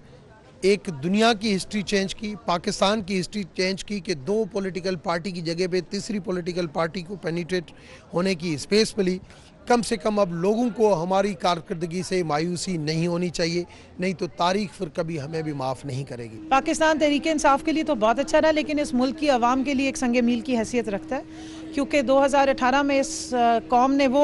एक दुनिया की हिस्ट्री चेंज की, पाकिस्तान की हिस्ट्री चेंज की कि 2 पॉलिटिकल पार्टी की जगह पे तीसरी पॉलिटिकल पार्टी को पेनिट्रेट होने की स्पेस मिली। कम से कम अब लोगों को हमारी कारकर्दगी से मायूसी नहीं होनी चाहिए, नहीं तो तारीख फिर कभी हमें भी माफ़ नहीं करेगी। पाकिस्तान तहरीक इंसाफ के लिए तो बहुत अच्छा रहा, लेकिन इस मुल्क की आवाम के लिए एक संगे मील की हैसियत रखता है, क्योंकि 2018 में इस कौम ने वो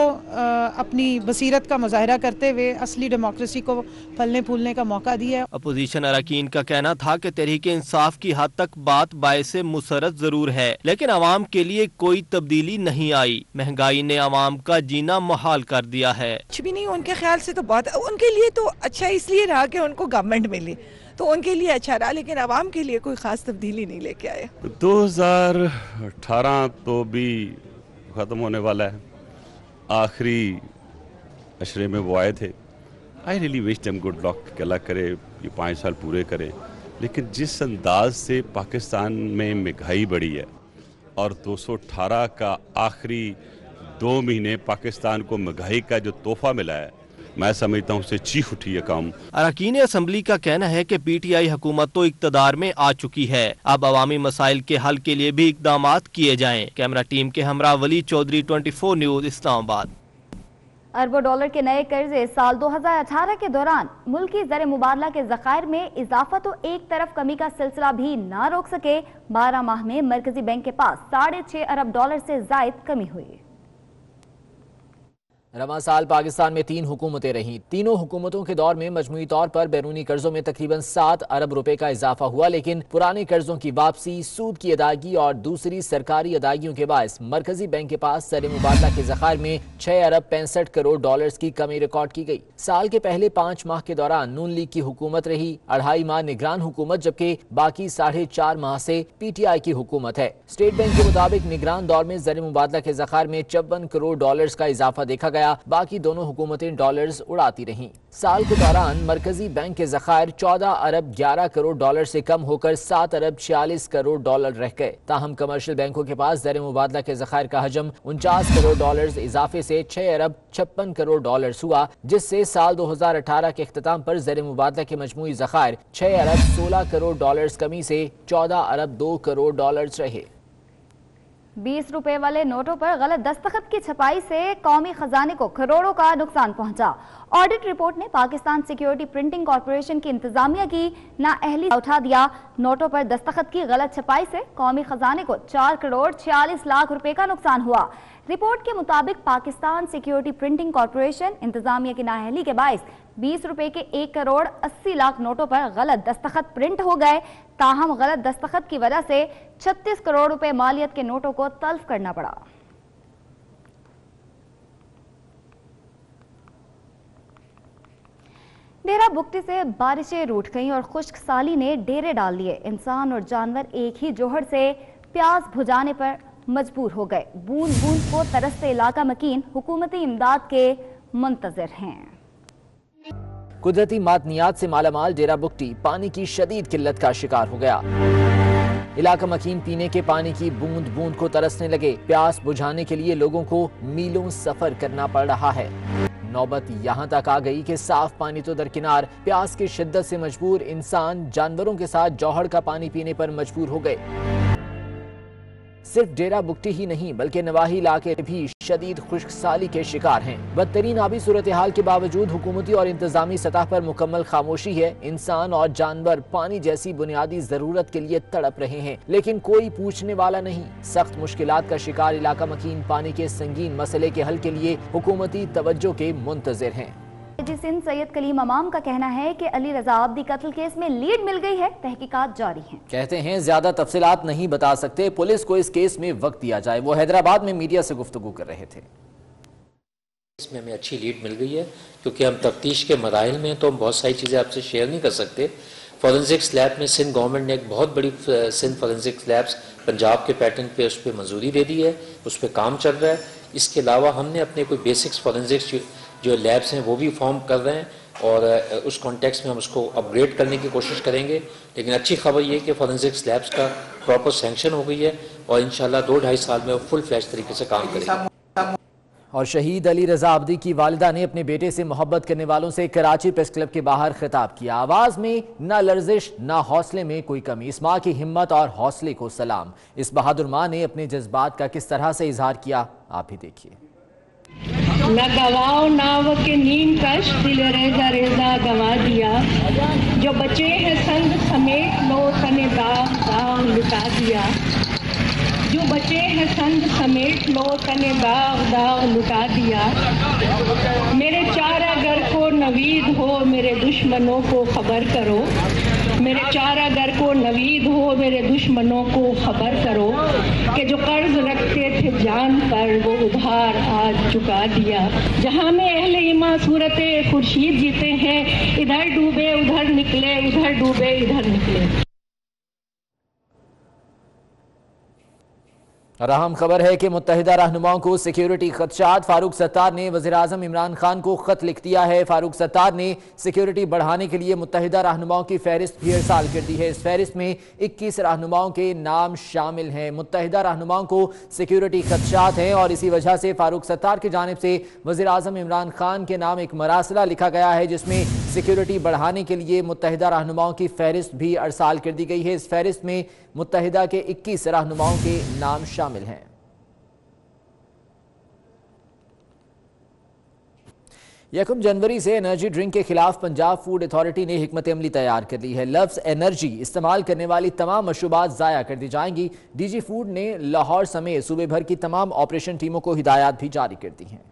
अपनी बसीरत का मुजाहरा करते हुए असली डेमोक्रेसी को फलने फूलने का मौका दिया है। अपोजिशन अरकान का कहना था कि तहरीक इंसाफ की हद तक बात बायसे मुसरत जरूर है, लेकिन आवाम के लिए कोई तब्दीली नहीं आई। महंगाई ने आवाम का जीना मुहाल कर दिया है। कुछ भी नहीं, उनके ख्याल से तो बहुत, उनके लिए तो अच्छा इसलिए रहा कि उनको गवर्नमेंट मिली, तो उनके लिए अच्छा रहा, लेकिन आवाम के लिए कोई खास तब्दीली नहीं लेके आए। 2018 तो भी ख़त्म होने वाला है। आखिरी अशरे में वो आए थे। I really wish them good luck, कि अल्लाह करे ये 5 साल पूरे करे। लेकिन जिस अंदाज से पाकिस्तान में महंगाई बढ़ी है और 218 का आखिरी 2 महीने पाकिस्तान को महंगाई का जो तोहफा मिला है, मैं समझता हूँ उससे चीख उठी है काम। अरकान असम्बली का कहना है कि पीटीआई हुकूमत तो इक़्तिदार में आ चुकी है, अब अवामी मसाइल के हल के लिए भी इक़दामात किए जाएं। कैमरा टीम के हमरा वली चौधरी, 24 न्यूज़, इस्लामाबाद। अरबों डॉलर के नए कर्जे साल 2018 के दौरान मुल्की ज़र मुबादला के ज़खायर में इजाफा तो एक तरफ कमी का सिलसिला भी ना रोक सके। 12 माह में मरकजी बैंक के पास 6.5 अरब डॉलर से जायद कमी हुई। रवां साल पाकिस्तान में 3 हुकूमतें रहीं। तीनों हुकूमतों के दौर में मजमूई तौर पर बैरूनी कर्जों में तकरीबन 7 अरब रुपए का इजाफा हुआ, लेकिन पुराने कर्जों की वापसी, सूद की अदायगी और दूसरी सरकारी अदायगियों के बायस मरकजी बैंक के पास सर मुबादला के ज़खायर में 6 अरब 65 करोड़ डॉलर्स की कमी रिकॉर्ड की गई। साल के पहले 5 माह के दौरान नून लीग की हुकूमत रही, 2.5 माह निगरान हुकूमत, जबकि बाकी 4.5 माह से पीटीआई की हुकूमत है। स्टेट बैंक के मुताबिक निगरान दौर में ज़र मुबादला के ज़खायर में 54 करोड़ डॉलर्स का इजाफा देखा गया, बाकी दोनों हुकूमतें डॉलर्स उड़ाती रहीं। साल के दौरान मरकजी बैंक के ज़खायर 14 अरब 11 करोड़ डॉलर से कम होकर 7 अरब 46 करोड़ डॉलर रह गए। ताहम कमर्शियल बैंकों के पास ज़र मुबादला के ज़खायर का हजम 49 करोड़ डॉलर इजाफे से 6 अरब 56 करोड़ डॉलर हुआ, जिससे साल 2018 के इख्तिताम पर ज़र मुबादला के मजमूई ज़खायर 6 अरब 16 करोड़ डॉलर कमी से 14 अरब 2 करोड़ डॉलर रहे। 20 रुपए वाले नोटों पर गलत दस्तखत की छपाई से कौमी खजाने को करोड़ों का नुकसान पहुंचा। ऑडिट रिपोर्ट ने पाकिस्तान सिक्योरिटी प्रिंटिंग कॉर्पोरेशन की इंतजामिया की नाअहली उठा दिया। नोटों पर दस्तखत की गलत छपाई से कौमी खजाने को 4 करोड़ 46 लाख रुपए का नुकसान हुआ। रिपोर्ट के मुताबिक पाकिस्तान सिक्योरिटी प्रिंटिंग कॉर्पोरेशन इंतजामिया की नाअहली के बायस 20 रुपए के 1 करोड़ 80 लाख नोटों पर गलत दस्तखत प्रिंट हो गए। ताहम गलत दस्तखत की वजह से 36 करोड़ रुपए मालियत के नोटों को तल्फ करना पड़ा। डेरा बुगटी से बारिशें रूठ गईं और खुश्क साली ने डेरे डाल लिए। इंसान और जानवर एक ही जोहड़ से प्यास बुझाने पर मजबूर हो गए। बूंद बूंद को तरसते इलाका मकीन हुकूमती इमदाद के मुंतजर हैं। कुदरती मादनियात से मालामाल डेरा बुगटी पानी की शदीद किल्लत का शिकार हो गया। इलाका मकीन पीने के पानी की बूंद बूंद को तरसने लगे। प्यास बुझाने के लिए लोगों को मीलों सफर करना पड़ रहा है। नौबत यहां तक आ गई कि साफ पानी तो दरकिनार, प्यास की शिद्दत से मजबूर इंसान जानवरों के साथ जौहड़ का पानी पीने पर मजबूर हो गए। सिर्फ डेरा बुगटी ही नहीं बल्कि नवाही इलाके भी शदीद खुश्कसाली के शिकार हैं। बदतरीन आबी सूरत हाल के बावजूद हुकूमती और इंतजामी सतह पर मुकम्मल खामोशी है। इंसान और जानवर पानी जैसी बुनियादी जरूरत के लिए तड़प रहे हैं, लेकिन कोई पूछने वाला नहीं। सख्त मुश्किलात का शिकार इलाका मकीन पानी के संगीन मसले के हल के लिए हुकूमती तवज्जो के मुंतजिर हैं। सिंध सैयद कलीम अमाम का कहना है कि अली रजा आब्दी कत्ल केस में लीड मिल गई है, तहकीकात जारी हैं। कहते हैं ज्यादा तफसीलात नहीं बता सकते, पुलिस को इस केस में वक्त दिया जाए। वो हैदराबाद में मीडिया से गुफ्तगू कर रहे थे। इसमें हमें अच्छी लीड मिल गई है क्योंकि हम तफ्तीश के मराइल में तो हम बहुत सारी चीज़ें आपसे शेयर नहीं कर सकते। फॉरेंसिक्स लैब में सिंध गवर्नमेंट ने एक बहुत बड़ी सिंध फॉरेंसिक्स लैब्स पंजाब के पैटर्न पे उस पर मंजूरी दे दी है, उस पर काम चल रहा है। इसके अलावा हमने अपने कोई बेसिक्स फॉरेंसिक्स जो लैब्स हैं वो भी फॉर्म कर रहे हैं और उस कॉन्टेक्स्ट में हम उसको अपग्रेड करने की कोशिश करेंगे। लेकिन अच्छी खबर ये कि फॉरेंसिक्स लैब्स का प्रॉपर सैंक्शन हो गई है और इंशाल्लाह 2-2.5 साल में वो फुल फ्लैश तरीके से काम करेंगे। और शहीद अली रजा आब्दी की वालिदा ने अपने बेटे से मोहब्बत करने वालों से कराची प्रेस क्लब के बाहर खिताब किया। आवाज में ना लर्जिश ना हौसले में कोई कमी। इस माँ की हिम्मत और हौसले को सलाम। इस बहादुर माँ ने अपने जज्बात का किस तरह से इजहार किया, आप भी देखिए। न गवाओ नाव के नीम कश दिल रेजा रेजा गवा दिया, जो बचे हैं संग समेत लो तने दाग दाग लुटा दिया, जो बचे हैं संग समेट लो तने दाग दाग लुटा दिया। मेरे चारागर को नवीद हो मेरे दुश्मनों को खबर करो, मेरे चारागर को नवीद हो मेरे दुश्मनों को खबर करो कि जो कर्ज रखते थे जान पर वो उधार आज चुका दिया। जहां में अहले ईमान सूरत खुर्शीद जीते हैं, इधर डूबे उधर निकले, उधर डूबे इधर निकले। और अहम खबर है कि मुत्तहिदा रहनुमाओं को सिक्योरिटी खदशात। फारूक सत्तार ने वज़ीर-ए-आज़म इमरान खान को खत लिख दिया है। फारूक सत्तार ने सिक्योरिटी बढ़ाने के लिए मुत्तहिदा रहनुमाओं की फहरिस्त भी इरसाल कर दी है। इस फहरिस्त में 21 रहनुमाओं के नाम शामिल हैं। मुत्तहिदा रहनुमाओं को सिक्योरिटी खदशात हैं और इसी वजह से फारूक सत्तार की जानिब से वज़ीर-ए-आज़म इमरान खान के नाम एक मरासला लिखा गया है, जिसमें सिक्योरिटी बढ़ाने के लिए मुत्तहिदा रहनुमाओं की फहरिस्त भी इरसाल कर दी गई है। इस फहरिस्त में मुत्तहिदा के 21 रहनुमाओं के नाम शामिल हैं। यकम जनवरी से एनर्जी ड्रिंक के खिलाफ पंजाब फूड अथॉरिटी ने हिकमत अमली तैयार कर ली है। लफ्ज एनर्जी इस्तेमाल करने वाली तमाम मशरूबात ज़ाया कर दी जाएंगी। डीजी फूड ने लाहौर समेत सूबे भर की तमाम ऑपरेशन टीमों को हिदायत भी जारी कर दी हैं।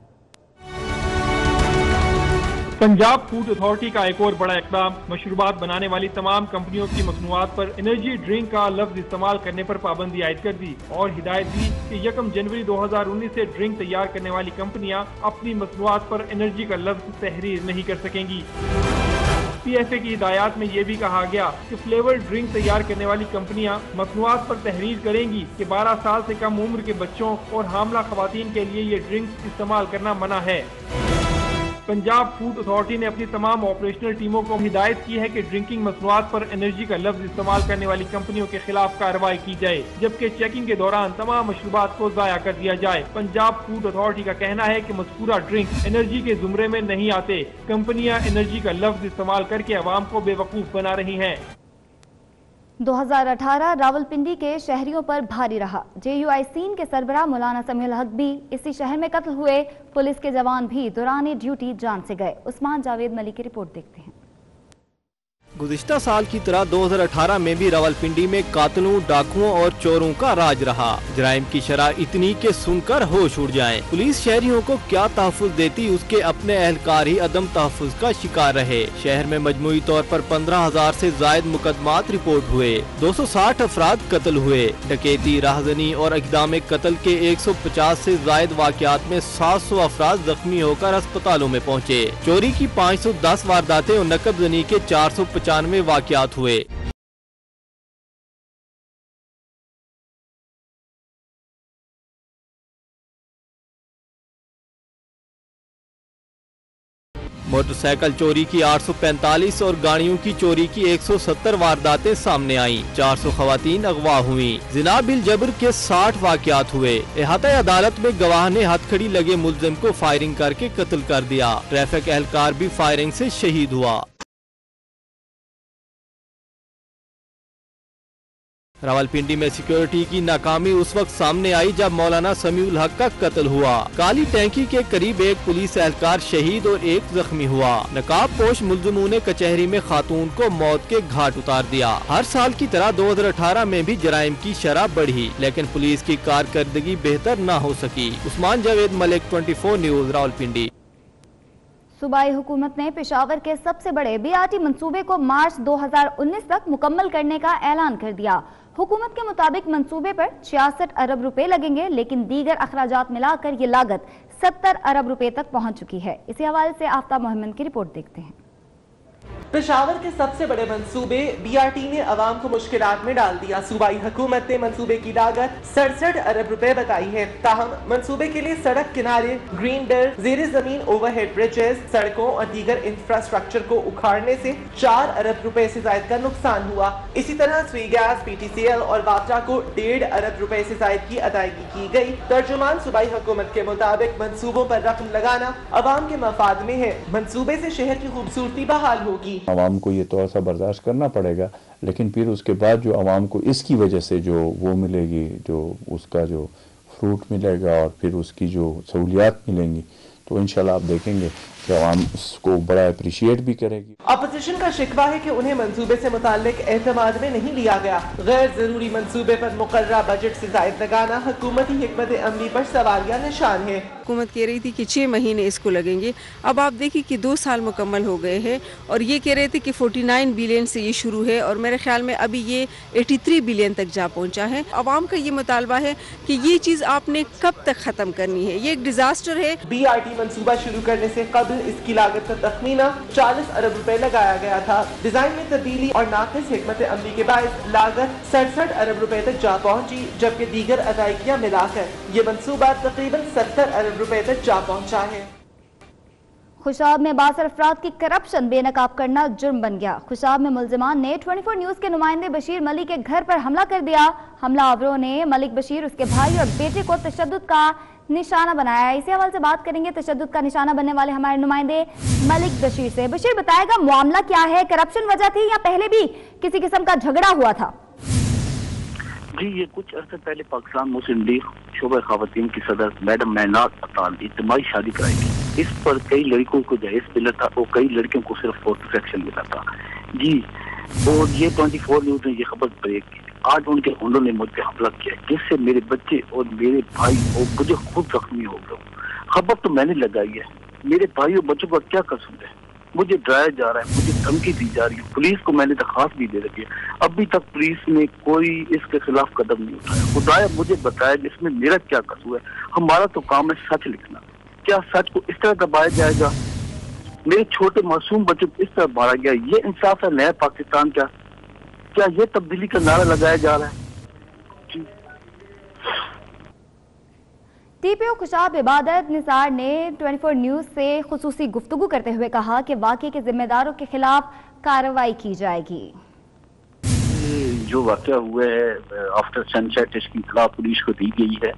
पंजाब फूड अथॉरिटी का एक और बड़ा इकदाम, मशरूबात बनाने वाली तमाम कंपनियों की मसनूआत पर एनर्जी ड्रिंक का लफ्ज इस्तेमाल करने पर पाबंदी आयद कर दी और हिदायत दी कि 1 जनवरी 2019 से ड्रिंक तैयार करने वाली कंपनियां अपनी मसनूआत पर एनर्जी का लफ्ज तहरीर नहीं कर सकेंगी। PFA की हिदायत में ये भी कहा गया कि फ्लेवर ड्रिंक तैयार करने वाली कंपनियां मसनूआत पर तहरीर करेंगी कि 12 साल से कम उम्र के बच्चों और हामला खवातीन के लिए ये ड्रिंक्स इस्तेमाल करना मना है। पंजाब फूड अथॉरिटी ने अपनी तमाम ऑपरेशनल टीमों को हिदायत की है कि ड्रिंकिंग मसनूआत पर एनर्जी का लफ्ज इस्तेमाल करने वाली कंपनियों के खिलाफ कार्रवाई की जाए, जबकि चेकिंग के दौरान तमाम मशरूबात को ज़ाया कर दिया जाए। पंजाब फूड अथॉरिटी का कहना है कि मज़कूरा ड्रिंक एनर्जी के जुमरे में नहीं आते। कंपनियां एनर्जी का लफ्ज इस्तेमाल करके अवाम को बेवकूफ बना रही हैं। 2018 रावलपिंडी के शहरियों पर भारी रहा। JUIC के सरबराह मौलाना समीउल हक भी इसी शहर में कत्ल हुए। पुलिस के जवान भी दौरान ड्यूटी जान से गए। उस्मान जावेद मलिक की रिपोर्ट देखते हैं। गुज़िश्ता साल की तरह 2018 में भी रावलपिंडी में कातलों, डाकुओं और चोरों का राज रहा। जराइम की शरह इतनी के सुनकर होश उड़ जाएं। पुलिस शहरियों को क्या तहफ़्फ़ुज़ देती, उसके अपने एहलकार ही अदम तहफ़्फ़ुज़ का शिकार रहे। शहर में मजमूई तौर पर 15,000 से जायद मुकदमात रिपोर्ट हुए, 260 अफराद कत्ल हुए। डकैती, राहज़नी और इक़दाम कत्ल के 150 से जायद वाक़यात में 700 अफराद जख्मी होकर अस्पतालों में पहुँचे। चोरी की 510 वारदातें और नकबजनी के 495 वाक़यात हुए। मोटरसाइकिल चोरी की 845 और गाड़ियों की चोरी की 170 वारदातें सामने आईं। 400 खवातीन अगवा हुई। जिना बिल जबर के 60 वाक़यात हुए। इहाता अदालत में गवाह ने हथकड़ी लगे मुल्जिम को फायरिंग करके कत्ल कर दिया। ट्रैफिक एहलकार भी फायरिंग से शहीद हुआ। रावलपिंडी में सिक्योरिटी की नाकामी उस वक्त सामने आई जब मौलाना समीउल हक का कत्ल हुआ। काली टैंकी के करीब एक पुलिस एहलकार शहीद और एक जख्मी हुआ। नकाब पोश मुल्जिमों ने कचहरी में खातून को मौत के घाट उतार दिया। हर साल की तरह 2018 में भी जराइम की शरह बढ़ी, लेकिन पुलिस की कारकर्दगी बेहतर न हो सकी। उस्मान जावेद, मलिक 24 न्यूज, रावलपिंडी। सूबाई हुकूमत ने पेशावर के सबसे बड़े BRT मंसूबे को मार्च 2019 तक मुकम्मल करने का ऐलान कर दिया। हुकूमत के मुताबिक मंसूबे पर 66 अरब रुपए लगेंगे, लेकिन दीगर अखराजात मिलाकर ये लागत 70 अरब रुपए तक पहुंच चुकी है। इसी हवाले से आफ्ताब मोहम्मद की रिपोर्ट देखते हैं। पेशावर के सबसे बड़े मंसूबे BRT ने अवाम को मुश्किलात में डाल दिया। सूबाई हुकूमत ने मंसूबे की लागत 67 अरब रुपए बताई है। ताहम मंसूबे के लिए सड़क किनारे, ग्रीन बेल्ट, जेर जमीन ओवरहेड ब्रिजेस, सड़कों और दीगर इंफ्रास्ट्रक्चर को उखाड़ने से 4 अरब रुपए से ज्यादा का नुकसान हुआ। इसी तरह स्वी गैस, PTCL और वापटा को 1.5 अरब रुपए से ज्यादा की अदायगी की गई। तर्जुमान सूबाई हुकूमत के मुताबिक मंसूबों पर रकम लगाना अवाम के मफाद में है। मंसूबे से शहर की खूबसूरती बहाल होगी। आवाम को ये थोड़ा सा बर्दाश्त करना पड़ेगा, लेकिन फिर उसके बाद जो आवाम को इसकी वजह से जो वो मिलेगी, जो उसका जो फ्रूट मिलेगा और फिर उसकी जो सहूलियात मिलेंगी, तो इंशाल्लाह आप देखेंगे कि आवाम उसको बड़ा अप्रिशिएट भी करेगी। अपोजिशन का शिकवा है कि उन्हें मंसूबे से मुताल्लिक एतमाद में नहीं लिया गया। गैर जरूरी मंसूबे पर मुकर्ररा बजट से जायद लगाना हुकूमती हिकमत अमली पर सवालिया निशान है। हुकूमत कह रही थी कि 6 महीने इसको लगेंगे, अब आप देखिए कि 2 साल मुकम्मल हो गए हैं और ये कह रहे थे कि 49 बिलियन से ये शुरू है और मेरे ख्याल में अभी ये 83 बिलियन तक जा पहुंचा है। आवाम का ये मुतालबा है कि ये चीज़ आपने कब तक ख़त्म करनी है, ये एक डिजास्टर है। BRT मंसूबा शुरू करने से कबल इसकी लागत का तखमीना 40 अरब रुपए लगाया गया था। डिजाइन में तब्दीली और नाक़िस हिकमत अमली के बायस लागत 67 अरब रुपए तक जा पहुंची, जबकि दीगर अदायगियां मिलाकर ये मंसूबा तकरीबन 70 अरब रुपए तक जा पहुंचा है। खुशाब में 62 अफराद की करप्शन बेनकाब करना जुर्म बन गया। खुशाब में मुल्जिमान ने 24 न्यूज के नुमाइंदे बशीर मलिक के घर पर हमला कर दिया। हमलावरों ने मलिक बशीर, उसके भाई और बेटे को तशद्दुद का निशाना बनाया। इसी हवाले से बात करेंगे तशद्दुद का निशाना बनने वाले हमारे नुमाइंदे मलिक बशीर से। बशीर, बताएगा मामला क्या है, करप्शन वजह थी या पहले भी किसी किस्म का झगड़ा हुआ था? जी, ये कुछ अर्से पहले पाकिस्तान मुस्लिम लीग शोबा खवातीन की सदर मैडम मैनात अताल इज्तिमाई शादी कराई थी। इस पर कई लड़कों को दहेज मिला था और कई लड़कियों को सिर्फ प्रोटेक्शन मिला था। जी, और ये 24 न्यूज ने ये खबर ब्रेक की। आज उनके गुंडों ने मुझ पर हमला किया, जिससे मेरे बच्चे और मेरे भाई और मुझे खुद जख्मी हो गए। खबर तो मैंने लगाई है, मेरे भाई और बच्चों का क्या कसूर है? मुझे डराया जा रहा है, मुझे धमकी दी जा रही है। पुलिस को मैंने दरखास्त भी दे रखी है, अभी तक पुलिस ने कोई इसके खिलाफ कदम नहीं उठाया। खुदाया मुझे बताया कि इसमें मेरा क्या कसूर है? हमारा तो काम है सच लिखना। क्या सच को इस तरह दबाया जाएगा? मेरे छोटे मासूम बच्चों को इस तरह मारा गया, ये इंसाफ है नया पाकिस्तान? क्या ये तब्दीली का नारा लगाया जा रहा है? TPO खुशाब इबादत निसार ने 24 न्यूज से खुसूसी गुफ्तगू करते हुए कहा कि वाक़े के जिम्मेदारों के खिलाफ कार्रवाई की जाएगी। जो वाक़या हुआ है आफ्टर सनसेट, इसकी इत्तला पुलिस को दी गई है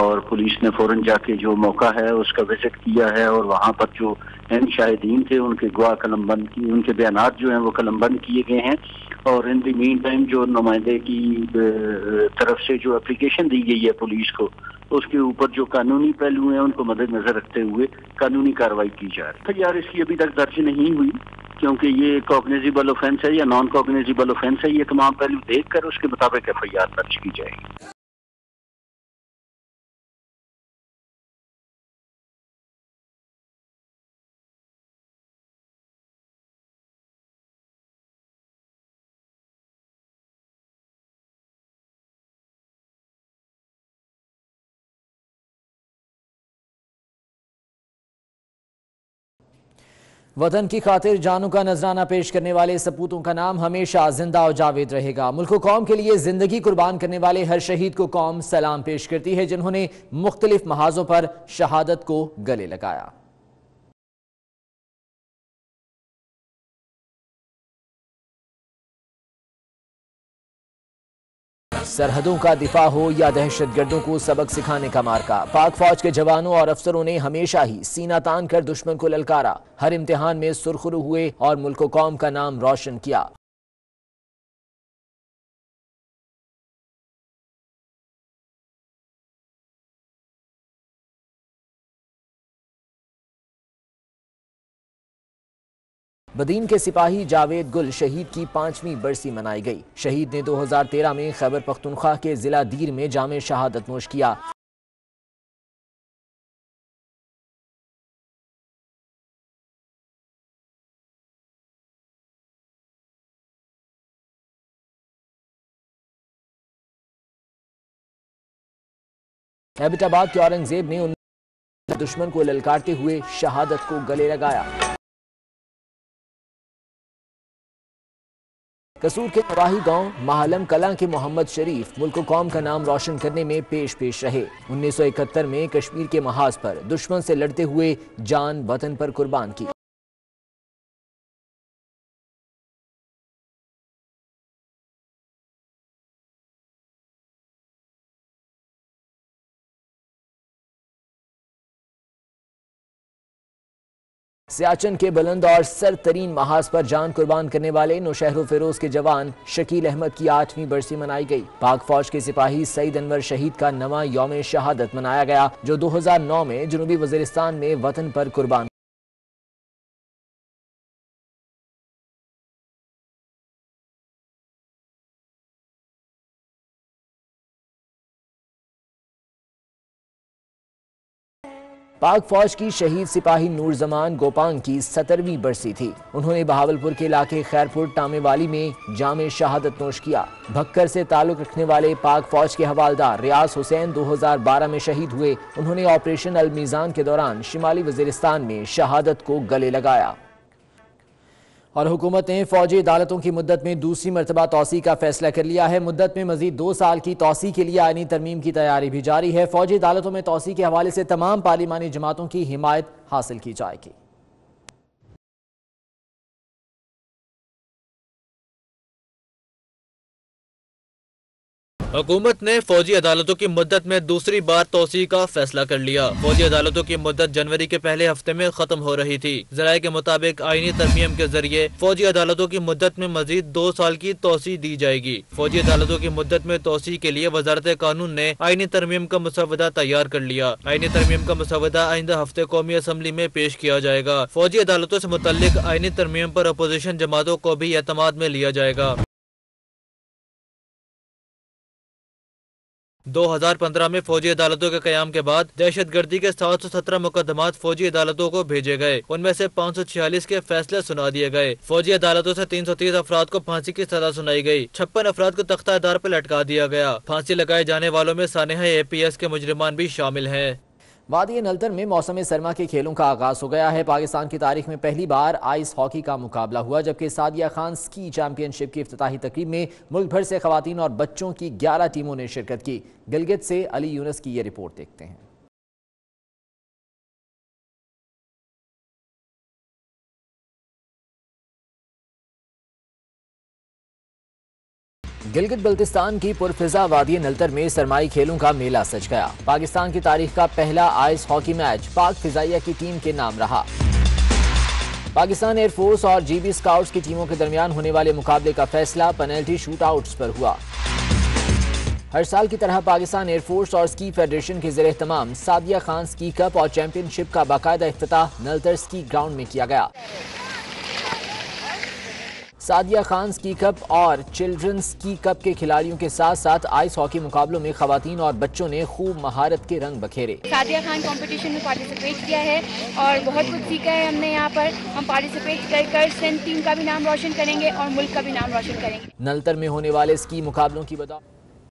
और पुलिस ने फौरन जाके जो मौका है उसका विजिट किया है और वहाँ पर जो शाहिदीन थे उनके गवाह कलमबंद की, उनके बयानात जो हैं वो कलमबंद किए गए हैं। और इन द मीन टाइम जो नुमाइंदे की तरफ से जो एप्लीकेशन दी गई है पुलिस को, उसके ऊपर जो कानूनी पहलू हैं उनको मद्देनजर रखते हुए कानूनी कार्रवाई की जा रही है। यार इसकी अभी तक दर्ज नहीं हुई, क्योंकि ये कॉग्निजेबल ऑफेंस है या नॉन कॉग्निजेबल ऑफेंस है, ये तमाम पहलू देखकर उसके मुताबिक एफआईआर दर्ज की जाएगी। वतन की खातिर जानों का नजराना पेश करने वाले सपूतों का नाम हमेशा जिंदा और जावेद रहेगा। मुल्क कौम के लिए जिंदगी कुर्बान करने वाले हर शहीद को कौम सलाम पेश करती है, जिन्होंने मुख्तलिफ महाजों पर शहादत को गले लगाया। सरहदों का दिफा हो या दहशतगर्दों को सबक सिखाने का मार्का, पाक फौज के जवानों और अफसरों ने हमेशा ही सीना तान कर दुश्मन को ललकारा, हर इम्तिहान में सुरखरू हुए और मुल्क कौम का नाम रोशन किया। बदीन के सिपाही जावेद गुल शहीद की 5वीं बरसी मनाई गई। शहीद ने 2013 में खैबर पख्तूनख्वा के जिला दीर में जामे शहादत नोश किया। एबटाबाद के औरंगजेब ने उन दुश्मन को ललकारते हुए शहादत को गले लगाया। कसूर के नवाही गांव महालम कलां के मोहम्मद शरीफ मुल्क कौम का नाम रोशन करने में पेश रहे। 1971 में कश्मीर के महाज पर दुश्मन से लड़ते हुए जान वतन पर कुर्बान की। सियाचिन के बुलंद और सरतरीन महाज पर जान कुर्बान करने वाले नौशहर फिरोज के जवान शकील अहमद की 8वीं बरसी मनाई गई। पाक फौज के सिपाही सईद अनवर शहीद का नवा यौम शहादत मनाया गया, जो 2009 में जनूबी वजीरिस्तान में वतन पर कुर्बान। पाक फौज की शहीद सिपाही नूर जमान गोपांग की 17वीं बरसी थी। उन्होंने बहावलपुर के इलाके खैरपुर टामेवाली में जामे शहादत नोश किया। भक्कर से ताल्लुक रखने वाले पाक फौज के हवालदार रियाज हुसैन 2012 में शहीद हुए। उन्होंने ऑपरेशन अल मीज़ान के दौरान शिमाली वजीरिस्तान में शहादत को गले लगाया। और हुकूमत ने फौजी अदालतों की मुद्दत में दूसरी मरतबा तौसी का फैसला कर लिया है। मुद्दत में मजीद 2 साल की तौसी के लिए आईनी तरमीम की तैयारी भी जारी है। फौजी अदालतों में तौसी के हवाले से तमाम पार्लिमानी जमातों की हिमायत हासिल की जाएगी। हुकूमत ने फौजी अदालतों की मुद्दत में दूसरी बार तोसी का फैसला कर लिया। फौजी अदालतों की मुद्दत जनवरी के पहले हफ्ते में खत्म हो रही थी। ज़राए के मुताबिक आईनी तरमीम के जरिए फौजी अदालतों की मुद्दत में मजीद 2 साल की तोसी दी जाएगी। फौजी अदालतों की मुद्दत में तोसी के लिए वजारत कानून ने आईनी तरमीम का मसवदा तैयार कर लिया। आईनी तरमीम का मसवदा आइंदा हफ्ते कौमी असम्बली में पेश किया जाएगा। फौजी अदालतों से मुतल्लिक आईनी तरमीम पर अपोजिशन जमातों को भी एतमाद में लिया जाएगा। 2015 में फौजी अदालतों के कयाम के बाद दहशतगर्दी के 717 मुकदमात फौजी अदालतों को भेजे गए। उनमें से 546 के फैसले सुना दिए गए। फौजी अदालतों से 330 अफराद को फांसी की सजा सुनाई गई। 56 अफराद को तख्तादार पर लटका दिया गया। फांसी लगाए जाने वालों में सानेहा APS के मुजरिमान भी शामिल हैं। वादी नलतर में मौसम सरमा के खेलों का आगाज हो गया है। पाकिस्तान की तारीख में पहली बार आइस हॉकी का मुकाबला हुआ, जबकि सादिया खान स्की चैंपियनशिप की इफ्तिताही तकरीब में मुल्क भर से खवातीन और बच्चों की 11 टीमों ने शिरकत की। गिलगित से अली यूनुस की ये रिपोर्ट देखते हैं। गिलगित बल्तिस्तान की पुरफिजा वादी नलतर में सरमाई खेलों का मेला सज गया। पाकिस्तान की तारीख का पहला आइस हॉकी मैच पाक फिजाइया की टीम के नाम रहा। पाकिस्तान एयरफोर्स और GB स्काउट्स की टीमों के दरमियान होने वाले मुकाबले का फैसला पेनल्टी शूटआउट्स पर हुआ। हर साल की तरह पाकिस्तान एयरफोर्स और स्की फेडरेशन के ज़रिए तमाम सादिया खान स्की कप और चैंपियनशिप का बाकायदा इफ्तिताह नलतर स्की ग्राउंड में किया गया। सादिया खान स्की कप और चिल्ड्रंस स्की कप के खिलाड़ियों के साथ साथ आइस हॉकी मुकाबलों में खवातीन और बच्चों ने खूब महारत के रंग बखेरे। सादिया खान कंपटीशन में पार्टिसिपेट किया है और बहुत कुछ सीखा है हमने यहाँ पर। हम पार्टिसिपेट कर सिंध टीम का भी नाम रोशन करेंगे और मुल्क का भी नाम रोशन करेंगे। नलतर में होने वाले स्की मुकाबलों की बता